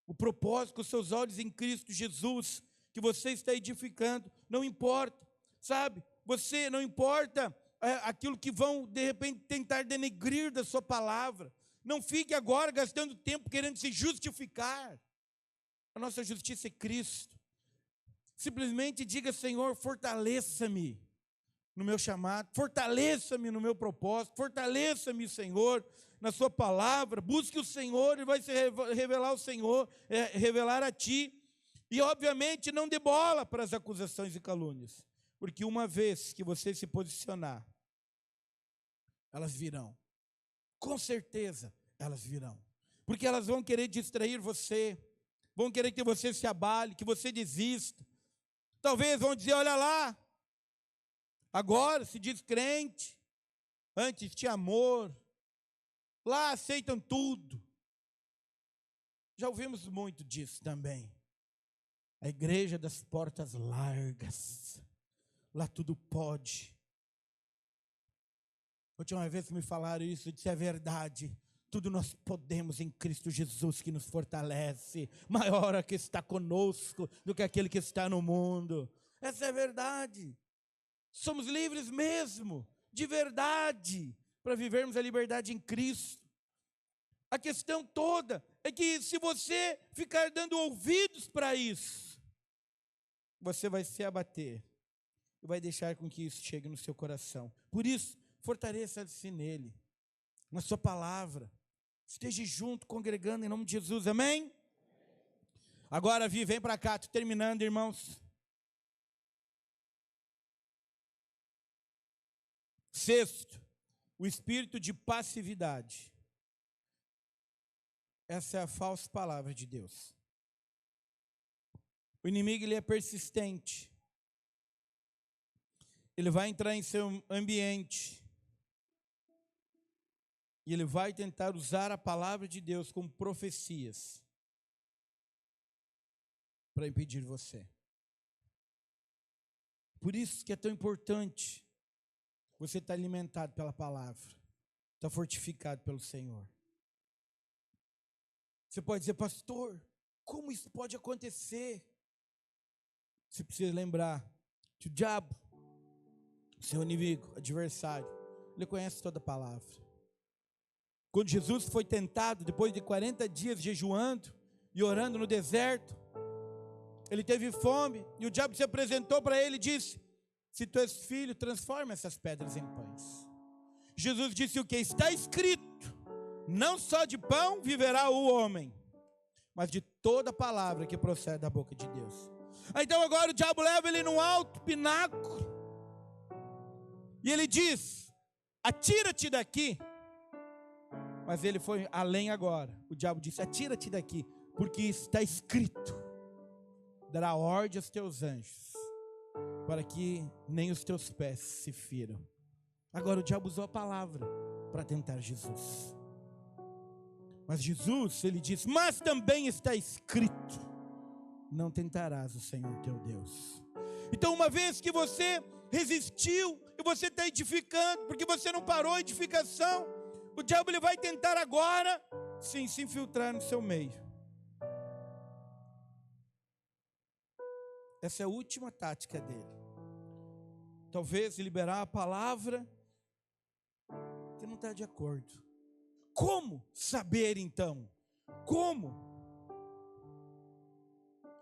o propósito com os seus olhos em Cristo Jesus, que você está edificando, não importa, sabe? Você não importa aquilo que vão, de repente, tentar denegrir da sua palavra. Não fique agora gastando tempo querendo se justificar. A nossa justiça é Cristo. Simplesmente diga: Senhor, fortaleça-me no meu chamado, fortaleça-me no meu propósito, fortaleça-me, Senhor, na sua palavra. Busque o Senhor e vai se revelar ao Senhor, revelar a ti. E obviamente não dê bola para as acusações e calúnias, porque uma vez que você se posicionar, elas virão. Com certeza elas virão, porque elas vão querer distrair você, vão querer que você se abale, que você desista. Talvez vão dizer: olha lá, agora se diz crente, antes tinha amor, lá aceitam tudo. Já ouvimos muito disso também. A igreja das portas largas, lá tudo pode. A última vez que me falaram isso, eu disse: é verdade. Tudo nós podemos em Cristo Jesus, que nos fortalece. Maior é que está conosco do que aquele que está no mundo. Essa é a verdade. Somos livres mesmo, de verdade, para vivermos a liberdade em Cristo. A questão toda é que se você ficar dando ouvidos para isso, você vai se abater e vai deixar com que isso chegue no seu coração. Por isso, fortaleça-se nele, na sua palavra. Esteja junto, congregando em nome de Jesus, amém? Agora, Vi, vem para cá, estou terminando, irmãos. Sexto, o espírito de passividade. Essa é a falsa palavra de Deus. O inimigo, ele é persistente. Ele vai entrar em seu ambiente e ele vai tentar usar a palavra de Deus como profecias para impedir você. Por isso que é tão importante você estar alimentado pela palavra, estar fortificado pelo Senhor. Você pode dizer: pastor, como isso pode acontecer? Você precisa lembrar que o diabo, seu inimigo, adversário, ele conhece toda a palavra. Quando Jesus foi tentado, depois de 40 dias jejuando e orando no deserto, ele teve fome, e o diabo se apresentou para ele e disse: se tu és filho, transforma essas pedras em pães. Jesus disse o que? Está escrito: não só de pão viverá o homem, mas de toda palavra que procede da boca de Deus. Então agora o diabo leva ele num alto pináculo, e ele diz: atira-te daqui. Mas ele foi além agora. O diabo disse: atira-te daqui, porque está escrito: dará ordem aos teus anjos, para que nem os teus pés se firam. Agora o diabo usou a palavra para tentar Jesus. Mas Jesus, ele disse: mas também está escrito: não tentarás o Senhor teu Deus. Então, uma vez que você resistiu, e você está edificando, porque você não parou a edificação, o diabo, ele vai tentar agora, sim, se infiltrar no seu meio. Essa é a última tática dele. Talvez liberar a palavra que não está de acordo. Como saber então? Como?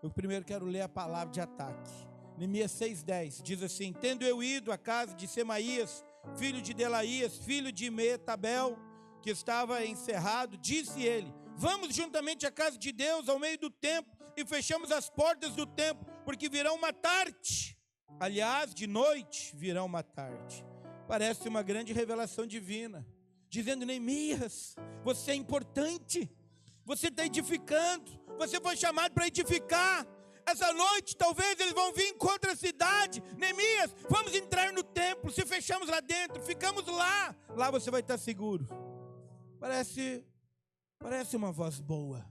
Eu primeiro quero ler a palavra de ataque. Neemias 6,10 diz assim: tendo eu ido à casa de Semaías, filho de Delaías, filho de Metabel, que estava encerrado, disse ele: vamos juntamente à casa de Deus, ao meio do templo, e fechamos as portas do templo, porque virão matar-te. Aliás, de noite virão matar-te. Parece uma grande revelação divina, dizendo: Neemias, você é importante, você está edificando, você foi chamado para edificar. Essa noite talvez eles vão vir contra a cidade. Neemias, vamos entrar no templo. Se fechamos lá dentro, ficamos lá, lá você vai estar seguro. Parece uma voz boa.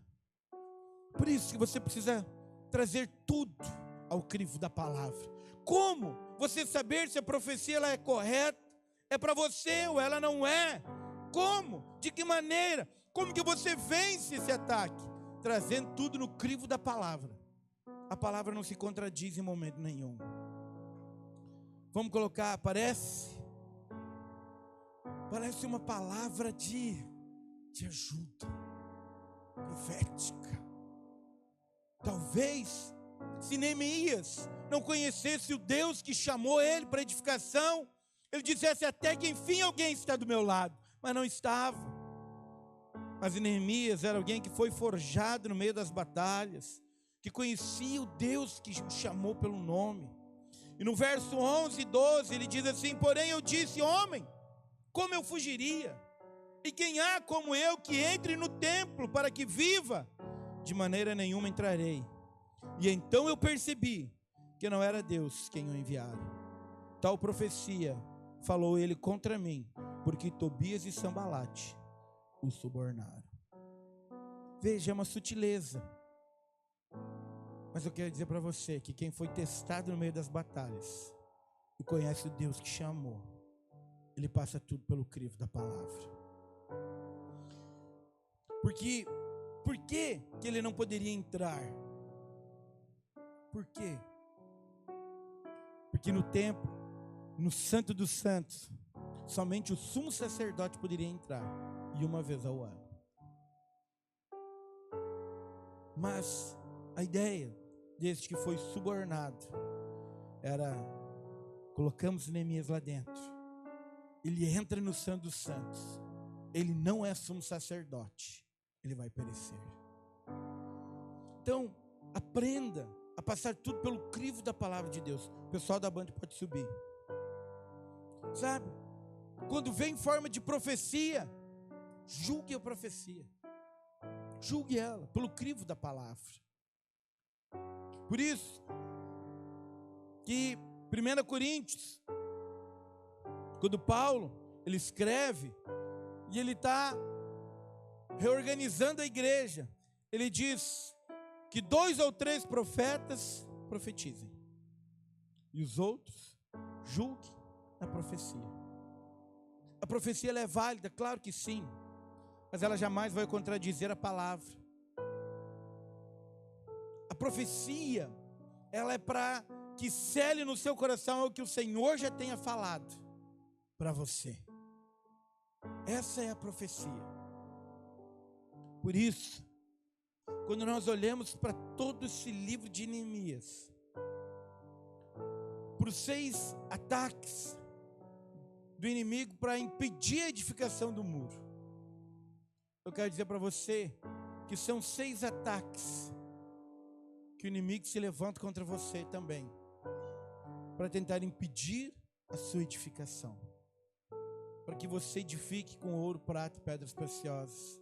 Por isso que você precisa trazer tudo ao crivo da palavra. Como você saber se a profecia ela é correta? É para você ou ela não é? Como? De que maneira? Como que você vence esse ataque? Trazendo tudo no crivo da palavra. a palavra não se contradiz em momento nenhum. Vamos colocar, parece uma palavra de ajuda profética. Talvez, se Neemias não conhecesse o Deus que chamou ele para edificação, ele dissesse até que enfim alguém está do meu lado, mas não estava. Mas Neemias era alguém que foi forjado no meio das batalhas, que conhecia o Deus que o chamou pelo nome. E no verso 11 e 12 ele diz assim: porém eu disse, homem, como eu fugiria? E quem há como eu que entre no templo para que viva? De maneira nenhuma entrarei. E então eu percebi que não era Deus quem o enviara. Tal profecia falou ele contra mim, porque Tobias e Sambalate o subornaram. Veja, é uma sutileza. Mas eu quero dizer para você que quem foi testado no meio das batalhas e conhece o Deus que chamou, ele passa tudo pelo crivo da palavra. Por que ele não poderia entrar? Por quê? Porque no templo, no Santo dos Santos, somente o sumo sacerdote poderia entrar, e uma vez ao ano. Mas a ideia deste que foi subornado era: colocamos Neemias lá dentro, ele entra no Santo dos Santos, ele não é sumo sacerdote, ele vai perecer. Então, aprenda a passar tudo pelo crivo da palavra de Deus. O pessoal da banda pode subir. Sabe, quando vem em forma de profecia, julgue a profecia, julgue ela pelo crivo da palavra. Por isso que 1 Coríntios, quando Paulo ele escreve e ele está reorganizando a igreja, ele diz que 2 ou 3 profetas profetizem e os outros julguem a profecia. A profecia ela é válida, claro que sim, mas ela jamais vai contradizer a palavra. A profecia, ela é para que cele no seu coração o que o Senhor já tenha falado para você. Essa é a profecia. Por isso, quando nós olhamos para todo esse livro de Neemias, para os 6 ataques do inimigo para impedir a edificação do muro, eu quero dizer para você que são 6 ataques que o inimigo se levanta contra você também, para tentar impedir a sua edificação, para que você edifique com ouro, prata e pedras preciosas,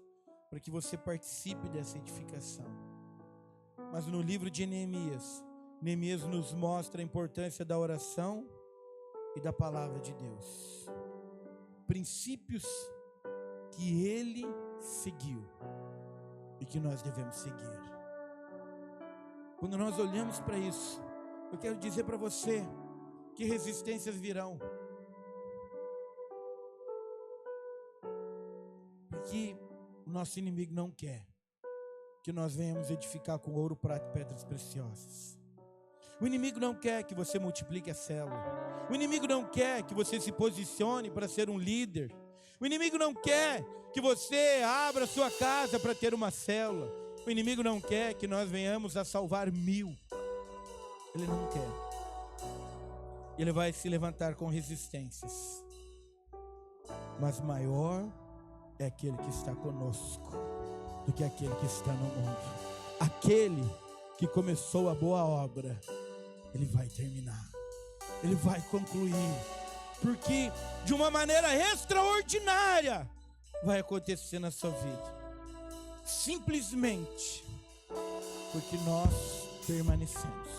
para que você participe dessa edificação. Mas no livro de Neemias, Neemias nos mostra a importância da oração e da palavra de Deus, princípios que ele seguiu e que nós devemos seguir. Quando nós olhamos para isso, eu quero dizer para você que resistências virão, porque o nosso inimigo não quer que nós venhamos edificar com ouro, prata e pedras preciosas. O inimigo não quer que você multiplique a célula. O inimigo não quer que você se posicione para ser um líder. O inimigo não quer que você abra sua casa para ter uma célula. O inimigo não quer que nós venhamos a salvar 1000. Ele não quer. Ele vai se levantar com resistências. Mas maior é aquele que está conosco do que aquele que está no mundo. Aquele que começou a boa obra, ele vai terminar. Ele vai concluir. Porque de uma maneira extraordinária vai acontecer na sua vida. Simplesmente porque nós permanecemos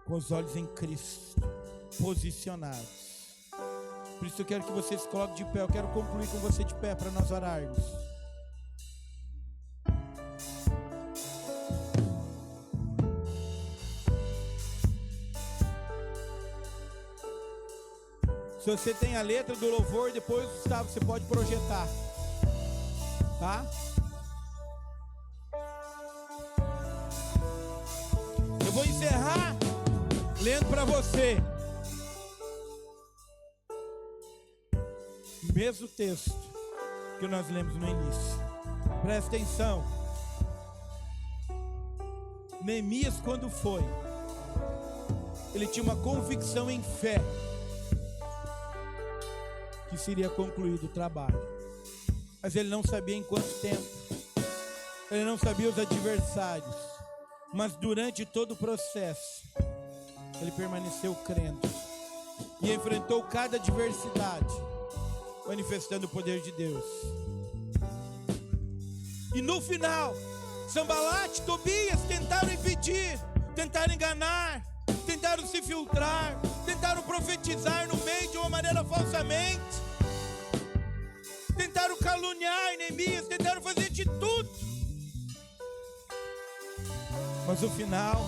com os olhos em Cristo, posicionados. Por isso eu quero que você se coloque de pé. Eu quero concluir com você de pé para nós orarmos. Se você tem a letra do louvor, depois, Gustavo, você pode projetar, tá? lendo para você. O mesmo texto que nós lemos no início. Presta atenção. Neemias, quando foi, ele tinha uma convicção em fé que seria concluído o trabalho, mas ele não sabia em quanto tempo, ele não sabia os adversários, mas durante todo o processo ele permaneceu crendo e enfrentou cada adversidade, manifestando o poder de Deus. E no final, Sanbalate, Tobias tentaram impedir, tentaram enganar, tentaram se filtrar, tentaram profetizar no meio de uma maneira falsamente, tentaram caluniar Neemias, tentaram fazer de tudo. Mas o final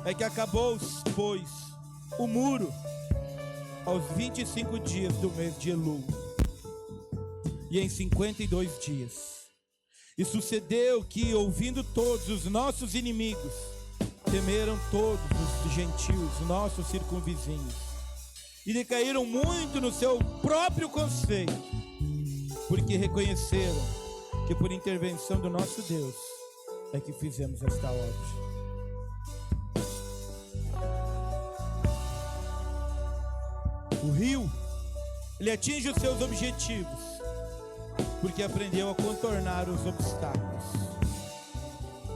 é que acabou, pois, o muro aos 25 dias do mês de Elul, e em 52 dias. E sucedeu que, ouvindo todos os nossos inimigos, temeram todos os gentios, nossos circunvizinhos, e decaíram muito no seu próprio conceito, porque reconheceram que por intervenção do nosso Deus é que fizemos esta obra. O rio, ele atinge os seus objetivos, porque aprendeu a contornar os obstáculos.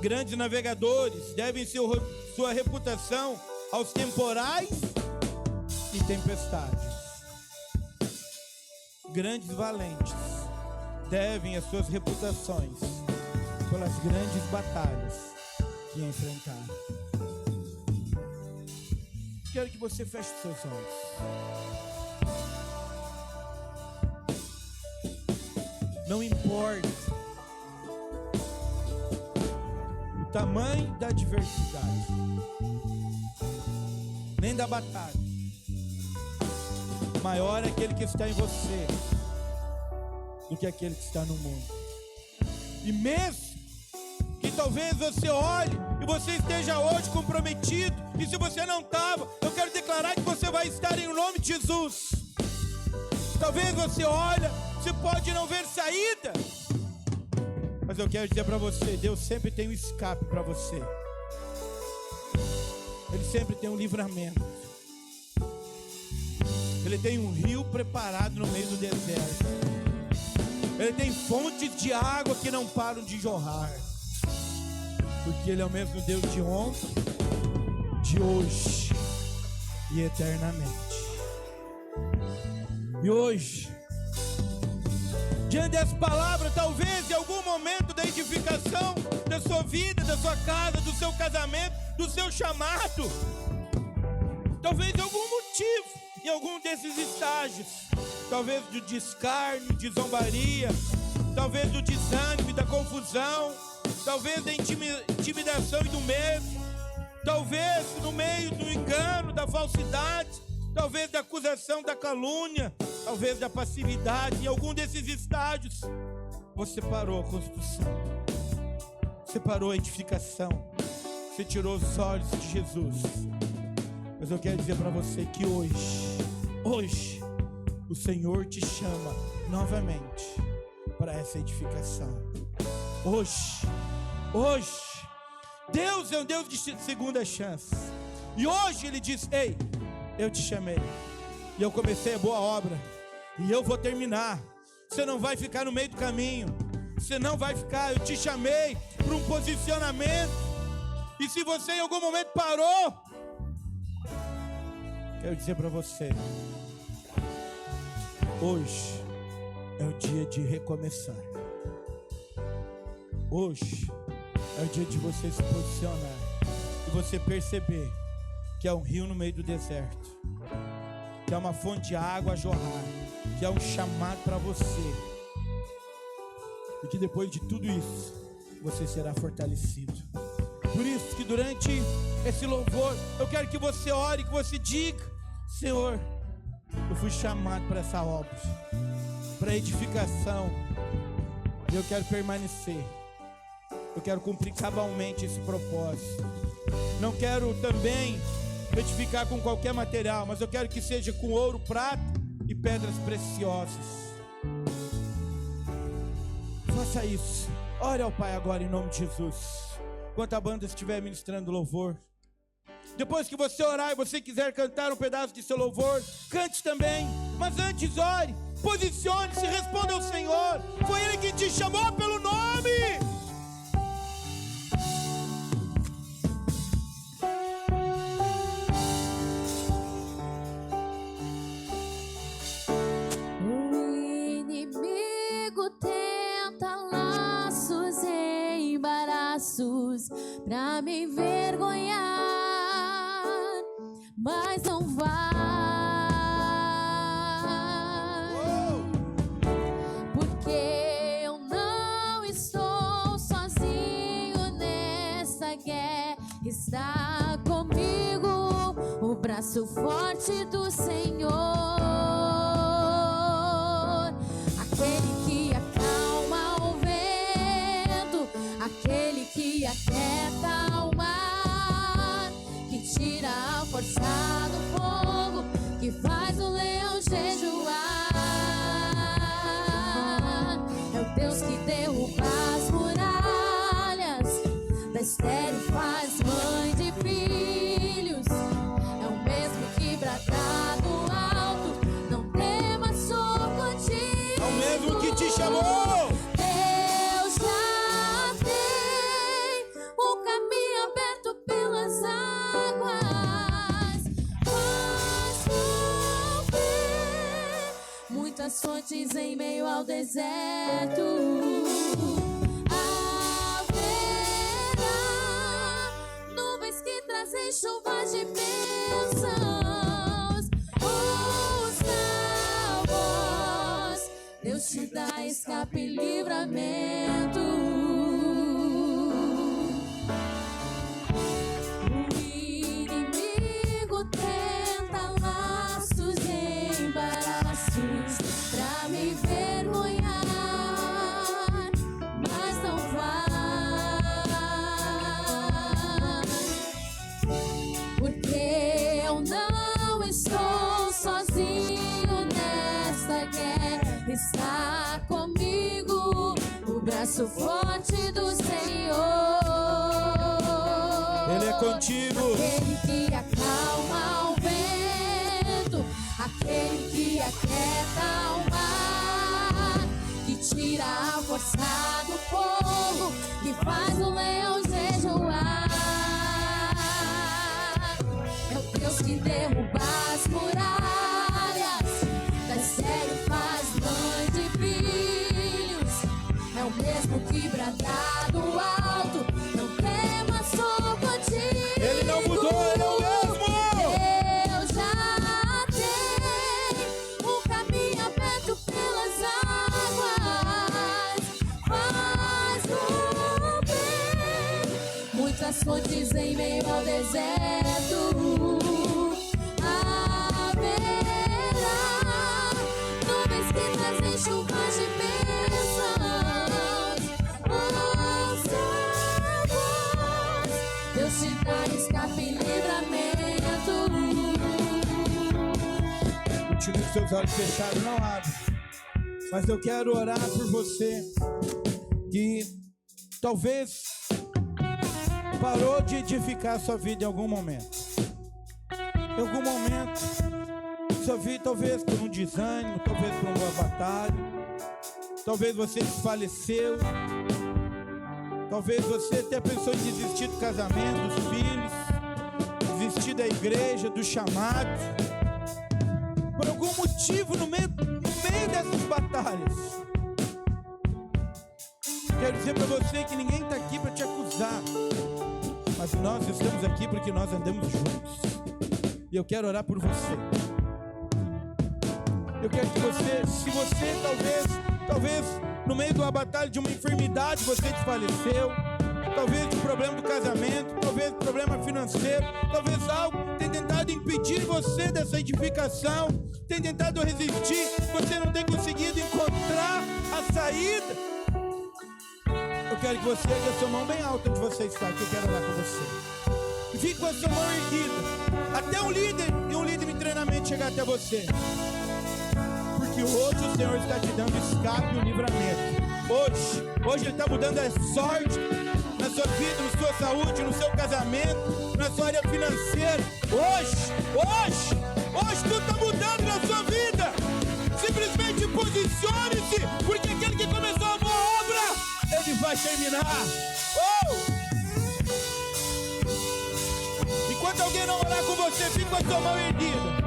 Grandes navegadores devem sua reputação aos temporais e tempestades. Grandes valentes devem as suas reputações pelas grandes batalhas que enfrentaram. Quero que você feche seus olhos. Não importa o tamanho da adversidade, nem da batalha, maior é aquele que está em você do que aquele que está no mundo. E mesmo que talvez você olhe e você esteja hoje comprometido, e se você não estava, eu quero declarar que você vai estar em nome de Jesus. Talvez você olhe, você pode não ver saída, mas eu quero dizer para você, Deus sempre tem um escape para você. Ele sempre tem um livramento. Ele tem um rio preparado no meio do deserto. Ele tem fontes de água que não param de jorrar, porque Ele é o mesmo Deus de ontem, de hoje e eternamente. E hoje, diante dessa palavra, talvez em algum momento da edificação da sua vida, da sua casa, do seu casamento, do seu chamado, talvez em algum motivo, em algum desses estágios, talvez do descarne, de zombaria, talvez do desânimo e da confusão, talvez da intimidação e do medo, talvez no meio do engano, da falsidade, talvez da acusação, da calúnia, talvez da passividade. Em algum desses estágios, você parou a construção, você parou a edificação, você tirou os olhos de Jesus. Mas eu quero dizer para você que hoje, o Senhor te chama novamente para essa edificação. Hoje, Deus é um Deus de segunda chance. E hoje Ele diz: ei, eu te chamei, e eu comecei a boa obra, e eu vou terminar. Você não vai ficar no meio do caminho, você não vai ficar. Eu te chamei para um posicionamento, e se você em algum momento parou, quero dizer para você, hoje é o dia de recomeçar. Hoje é o dia de você se posicionar e você perceber que é um rio no meio do deserto, que é uma fonte de água a jorrar, que é um chamado para você, e que depois de tudo isso você será fortalecido. Por isso que durante esse louvor eu quero que você ore, que você diga: Senhor, eu fui chamado para essa obra, para edificação, e eu quero permanecer. Eu quero cumprir cabalmente esse propósito. Não quero também edificar com qualquer material, mas eu quero que seja com ouro, prata e pedras preciosas. Faça isso. Ore ao Pai agora em nome de Jesus. Enquanto a banda estiver ministrando louvor, depois que você orar e você quiser cantar um pedaço de seu louvor, cante também. Mas antes ore, posicione-se, responda ao Senhor. Foi Ele que te chamou pelo nome. O inimigo tenta laços e embaraços pra me envergonhar, mas não vai, porque eu não estou sozinho nessa guerra. Está comigo o braço forte do Senhor, aquele que acalma o vento, aquele que aquieta o mar, que tira a força do fogo, que faz o leão jejuar. É o Deus que derruba as muralhas, da estéril faz mãe de filhos. É o mesmo que brada do alto, não temas, sou contigo. É o mesmo que te chamou. Deus já tem um caminho aberto pelas águas, mas não vê muitas fontes em meio ao deserto. Haverá nuvens que trazem chuvas de bênçãos. Ouça a voz, Deus te dá escape e livramento. O inimigo tenta laços e embaraços pra me envergonhar, mas não vai, porque eu não estou sozinho nesta guerra. Está comigo o braço forte do Senhor. Ele é contigo. Aquele que acalma o vento, aquele que aquieta o mar, que tira a força do fogo, que faz o leão jejuar. É o Deus que derruba as muralhas, da estéril faz mãe de filhos. É o mesmo que brada do alto, não temas, sou contigo. Ele não mudou, ele é o mesmo. Deus já tem um caminho aberto pelas águas, faz o bem muitas fontes em meio ao deserto. Haverá nuvens que trazem chuvas de bênçãos. Ouça a voz, Deus te dá escape e livramento. Continue seus olhos fechados, não abre. Mas eu quero orar por você que talvez parou de edificar a sua vida em algum momento. Em algum momento, sua vida talvez por um desânimo, talvez por uma batalha, talvez você desfaleceu, talvez você até pensou em desistir do casamento, dos filhos, desistir da igreja, do chamado. Por algum motivo no meio dessas batalhas, quero dizer para você que ninguém está aqui para te acusar, mas nós estamos aqui porque nós andamos juntos. E eu quero orar por você. Eu quero que você, se você talvez no meio de uma batalha, de uma enfermidade, você desfaleceu, talvez de um problema do casamento, talvez de um problema financeiro, talvez algo tem tentado impedir você dessa edificação, tem tentado resistir, você não tem conseguido encontrar a saída. Eu quero que você erga a sua mão bem alta onde você está, que eu quero orar com você. E fique com a sua mão erguida. Até um líder em treinamento chegar até você. Porque hoje o Senhor está te dando escape e o livramento. Hoje Ele está mudando a sorte na sua vida, na sua saúde, no seu casamento, na sua área financeira. Hoje tudo está mudando na sua vida. Simplesmente posicione-se, porque aquele que começou a boa obra, Ele vai terminar. Enquanto alguém não orar com você, fique com a sua mão erguida.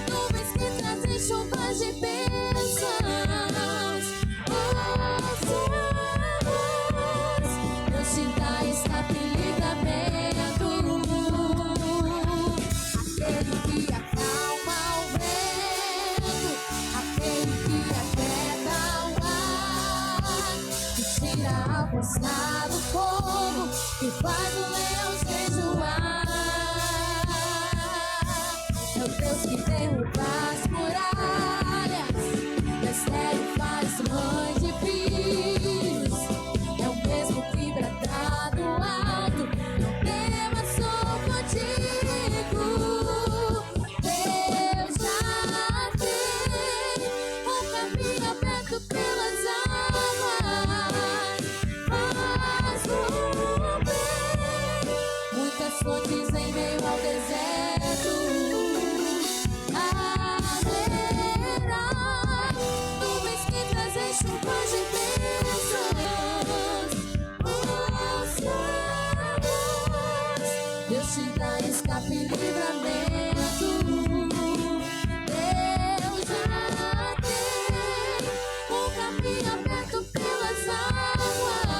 Nuvens que trazem chuvas de bênçãos. Deus te dá escape e livramento. Aquele que acalma o vento, aquele que aquieta o ar, que tira a força do fogo, que faz o leão jejuar. É o Deus que derruba as muralhas, mistério faz mãe de filhos. É o mesmo que brada do alto, não temas, sou contigo. Deus já tem um caminho aberto pelas águas, faz o bem, muitas fontes em meio ao deserto. Nuvens que trazem chuvas de bênçãos. Deus te dá escape e livramento. Deus já tem um caminho aberto pelas águas,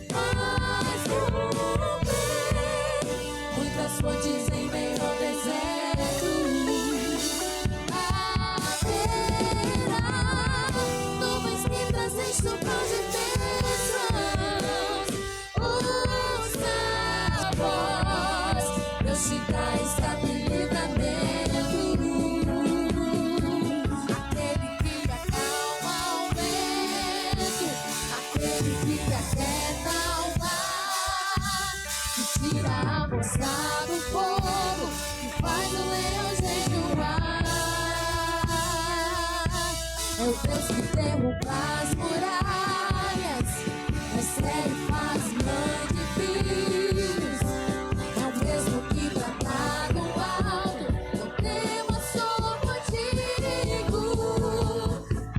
faz o bem, muitas fontes em meio ao deserto. Nuvens que trazem chuvas de bênçãos. Ouça a voz, Deus te dá escape e livramento. Aquele que acalma o vento, aquele que aquieta o mar, que tira a força do fogo, que faz o leão jejuar. É o Deus que derruba as muralhas, mistério faz mãe de filhos. É o mesmo que brada do alto, não temas, sou contigo.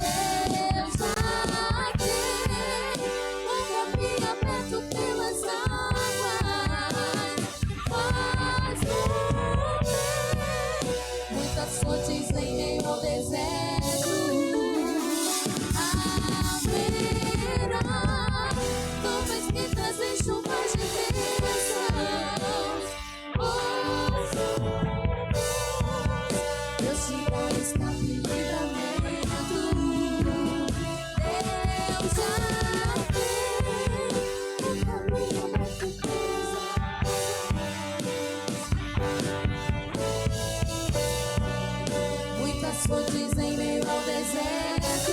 Deus já tem um caminho aberto pelas águas, faz o bem, muitas fontes em meio ao deserto. Nuvens que trazem chuvas de bênçãos. Deus te dá escape e livramento. Deus já tem um caminho aberto pelas águas, muitas fontes em meio ao deserto.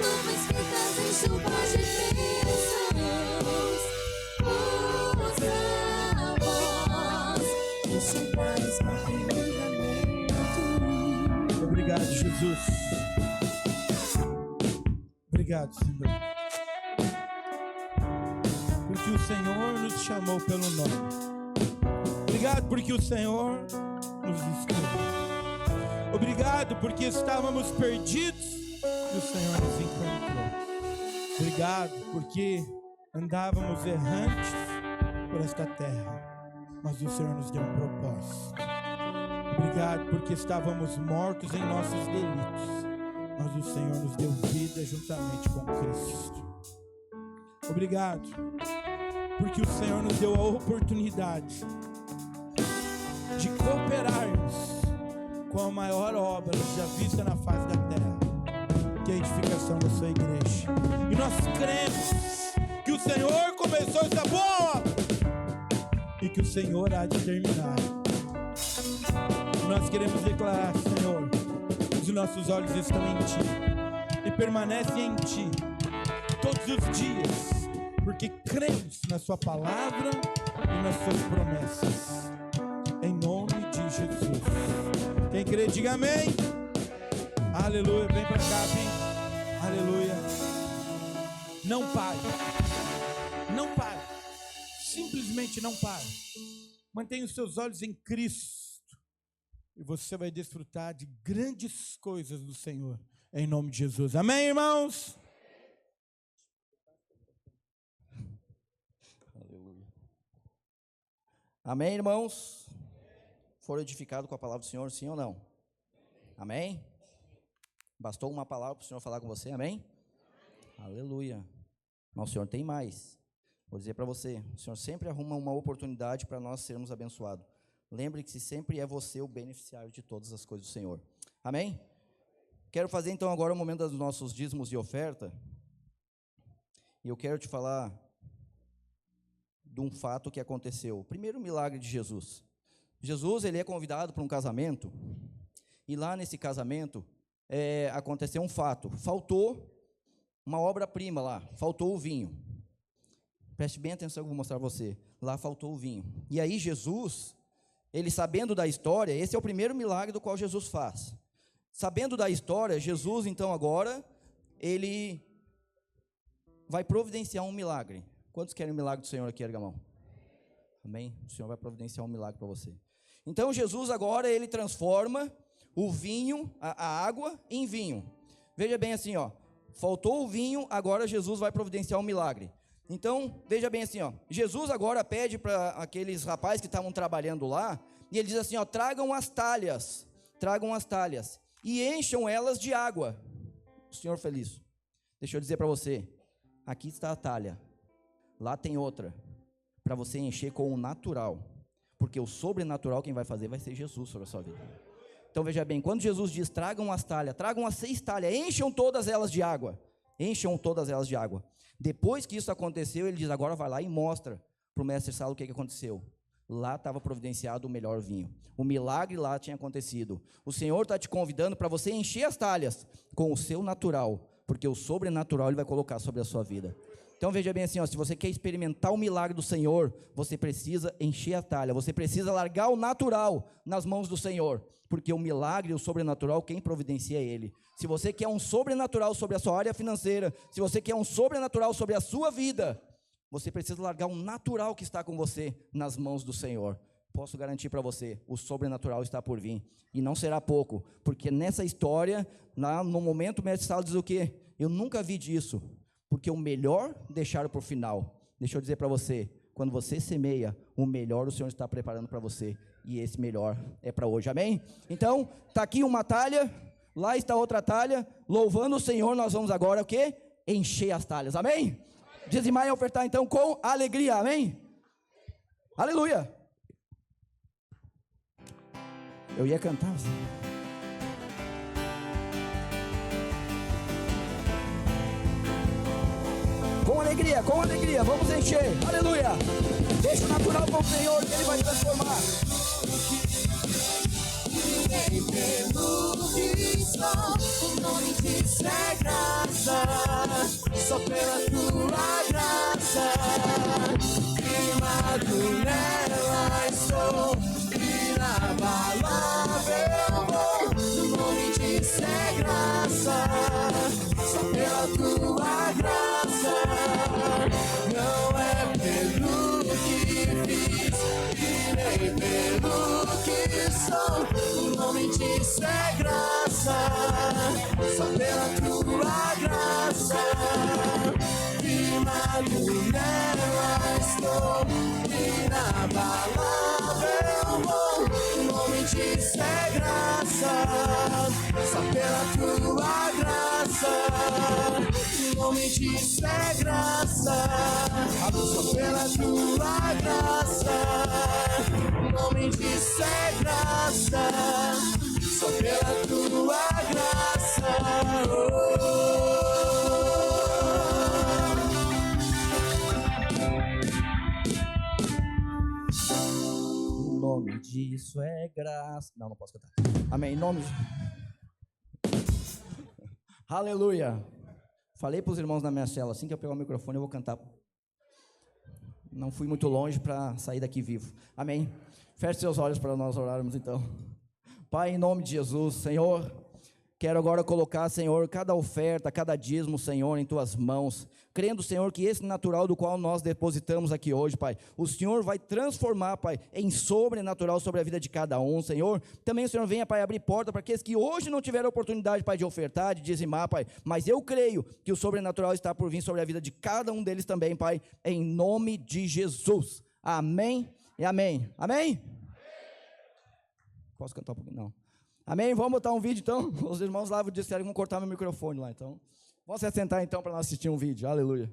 Nuvens que trazem chuvas de bênçãos. Ouça a voz, Deus te dá escape e livramento. Obrigado, Jesus. Obrigado, Senhor. Porque o Senhor nos chamou pelo nome. Obrigado porque o Senhor nos escolheu. Obrigado porque estávamos perdidos e o Senhor nos encontrou. Obrigado porque andávamos errantes por esta terra, mas o Senhor nos deu um propósito. Obrigado porque estávamos mortos em nossos delitos, mas o Senhor nos deu vida juntamente com Cristo. Obrigado porque o Senhor nos deu a oportunidade de cooperarmos com a maior obra já vista na face da terra, que é a edificação da sua igreja. E nós cremos que o Senhor começou essa boa obra e que o Senhor há de terminar. Nós queremos declarar, Senhor, os nossos olhos estão em Ti e permanecem em Ti todos os dias, porque cremos na Sua palavra e nas Suas promessas, em nome de Jesus. Quem crê, diga amém. Aleluia, vem para cá, vem. Aleluia. Não pare, não pare, simplesmente não pare. Mantenha os seus olhos em Cristo e você vai desfrutar de grandes coisas do Senhor, em nome de Jesus. Amém, irmãos? Aleluia. Amém, irmãos? Foram edificados com a palavra do Senhor, sim ou não? Amém? Bastou uma palavra para o Senhor falar com você, amém? Aleluia. Mas o Senhor tem mais. Vou dizer para você, o Senhor sempre arruma uma oportunidade para nós sermos abençoados. Lembre que sempre é você o beneficiário de todas as coisas do Senhor. Amém? Quero fazer então agora o momento dos nossos dízimos e oferta. E eu quero te falar de um fato que aconteceu. O primeiro milagre de Jesus. Jesus, ele é convidado para um casamento. E lá nesse casamento, aconteceu um fato. Faltou uma obra-prima lá. Faltou o vinho. Preste bem atenção que eu vou mostrar para você. Lá faltou o vinho. E aí Jesus, ele sabendo da história, esse é o primeiro milagre do qual Jesus faz. Sabendo da história, Jesus então agora, ele vai providenciar um milagre. Quantos querem o milagre do Senhor aqui, erga a mão? Amém? O Senhor vai providenciar um milagre para você. Então Jesus agora, ele transforma o vinho, a água, em vinho. Veja bem assim, ó. Faltou o vinho, agora Jesus vai providenciar um milagre. Então, veja bem assim, ó, Jesus agora pede para aqueles rapazes que estavam trabalhando lá, e ele diz assim, ó, tragam as talhas, e encham elas de água. O Senhor feliz. Deixa eu dizer para você, aqui está a talha, lá tem outra, para você encher com o natural, porque o sobrenatural quem vai fazer vai ser Jesus sobre a sua vida. Então veja bem, quando Jesus diz, tragam as talhas, tragam as 6 talhas, encham todas elas de água. Depois que isso aconteceu, ele diz, agora vai lá e mostra para o mestre Sala o que aconteceu. Lá estava providenciado o melhor vinho. O milagre lá tinha acontecido. O Senhor está te convidando para você encher as talhas com o seu natural, porque o sobrenatural Ele vai colocar sobre a sua vida. Então veja bem assim, ó, se você quer experimentar o milagre do Senhor, você precisa encher a talha, você precisa largar o natural nas mãos do Senhor, porque o milagre e o sobrenatural, quem providencia é Ele. Se você quer um sobrenatural sobre a sua área financeira, se você quer um sobrenatural sobre a sua vida, você precisa largar o natural que está com você nas mãos do Senhor. Posso garantir para você, o sobrenatural está por vir, e não será pouco, porque nessa história, lá no momento o mestre Sala diz o quê? Eu nunca vi disso, porque o melhor deixaram para o final. Deixa eu dizer para você, quando você semeia, o melhor o Senhor está preparando para você, e esse melhor é para hoje, amém? Então, está aqui uma talha, lá está outra talha, louvando o Senhor, nós vamos agora o quê? Encher as talhas, amém? Dizimar e ofertar então com alegria, amém? Aleluia! Eu ia cantar assim. Com alegria, vamos encher, aleluia! Deixa o natural com o Senhor, que Ele vai transformar. Pelo que sou, o nome disso é graça, só pela tua graça, firmado nela estou, inabalável eu vou, o nome disso é graça, só pela tua graça, não é pelo que fiz, e nem pelo que sou, o nome disso é graça, só pela tua graça, firmado nela estou, inabalável vou, o nome disso é graça, só pela tua graça, o nome disso é graça, só pela tua graça, o nome disso é graça, só pela tua graça. O nome disso isso é graça. Não, não posso cantar. Amém. Em nome de... Aleluia. Falei para os irmãos na minha cela, assim que eu pegar o microfone eu vou cantar. Não fui muito longe para sair daqui vivo. Amém. Feche seus olhos para nós orarmos então. Pai, em nome de Jesus, Senhor, quero agora colocar, Senhor, cada oferta, cada dízimo, Senhor, em Tuas mãos, crendo, Senhor, que esse natural do qual nós depositamos aqui hoje, Pai, o Senhor vai transformar, Pai, em sobrenatural sobre a vida de cada um, Senhor. Também o Senhor venha, Pai, abrir porta para aqueles que hoje não tiveram oportunidade, Pai, de ofertar, de dizimar, Pai, mas eu creio que o sobrenatural está por vir sobre a vida de cada um deles também, Pai, em nome de Jesus. Amém e amém. Amém? Posso cantar um pouquinho? Não. Amém? Vamos botar um vídeo então? Os irmãos lá disseram que vão cortar meu microfone lá, então. Vamos se assentar então para nós assistir um vídeo. Aleluia.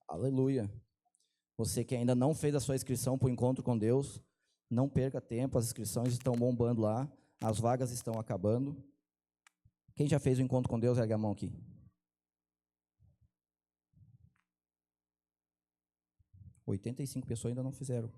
Aleluia. Você que ainda não fez a sua inscrição para o encontro com Deus, não perca tempo, as inscrições estão bombando lá, as vagas estão acabando. Quem já fez o encontro com Deus, ergue a mão aqui. (85 pessoas ainda não fizeram.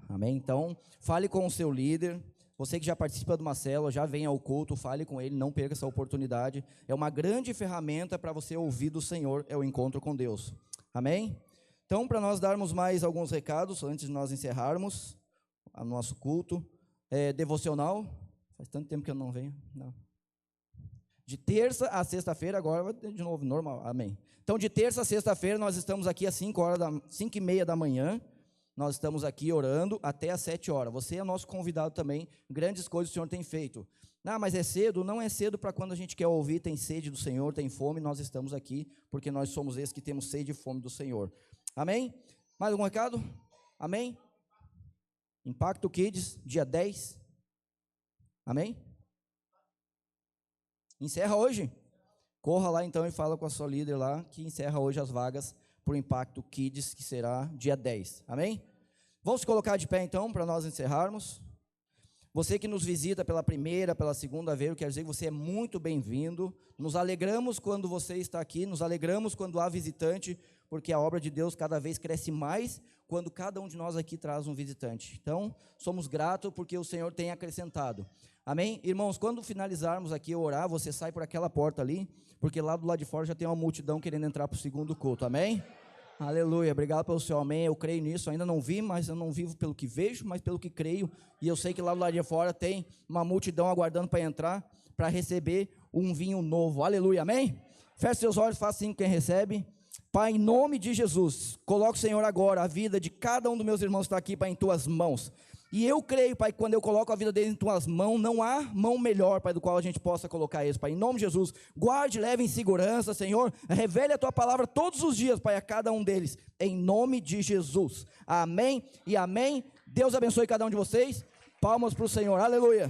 Amém? Então, fale com o seu líder. Você que já participa de uma célula, já vem ao culto, fale com ele, não perca essa oportunidade. É uma grande ferramenta para você ouvir do Senhor, é o encontro com Deus. Amém? Então, para nós darmos mais alguns recados, antes de nós encerrarmos o nosso culto, devocional. Faz tanto tempo que eu não venho. Não. De terça a sexta-feira, agora vai de novo, normal. Amém. Então, de terça a sexta-feira, nós estamos aqui às 5h30 da manhã. Nós estamos aqui orando até às 7 horas. Você é nosso convidado também. Grandes coisas o Senhor tem feito. Ah, mas é cedo? Não é cedo para quando a gente quer ouvir, tem sede do Senhor, tem fome. Nós estamos aqui porque nós somos esses que temos sede e fome do Senhor. Amém? Mais algum recado? Amém? Impacto Kids, dia 10. Amém? Encerra hoje? Corra lá então e fala com a sua líder lá, que encerra hoje as vagas para o Impacto Kids, que será dia 10, amém? Vamos se colocar de pé então, para nós encerrarmos. Você que nos visita pela primeira, pela segunda vez, eu quero dizer que você é muito bem-vindo. Nos alegramos quando você está aqui, nos alegramos quando há visitante, porque a obra de Deus cada vez cresce mais quando cada um de nós aqui traz um visitante. Então, somos gratos porque o Senhor tem acrescentado. Amém? Irmãos, quando finalizarmos aqui a orar, você sai por aquela porta ali, porque lá do lado de fora já tem uma multidão querendo entrar para o segundo culto. Amém? Aleluia, obrigado pelo seu amém, eu creio nisso, ainda não vi, mas eu não vivo pelo que vejo, mas pelo que creio, e eu sei que lá do lado de fora tem uma multidão aguardando para entrar, para receber um vinho novo. Aleluia, amém? Feche seus olhos, faça assim quem recebe. Pai, em nome de Jesus, coloque, Senhor, agora a vida de cada um dos meus irmãos que está aqui, Pai, em Tuas mãos. E eu creio, Pai, que quando eu coloco a vida deles em Tuas mãos, não há mão melhor, Pai, do qual a gente possa colocar eles, Pai. Em nome de Jesus, guarde, leve em segurança, Senhor. Revele a Tua palavra todos os dias, Pai, a cada um deles. Em nome de Jesus. Amém e amém. Deus abençoe cada um de vocês. Palmas para o Senhor. Aleluia.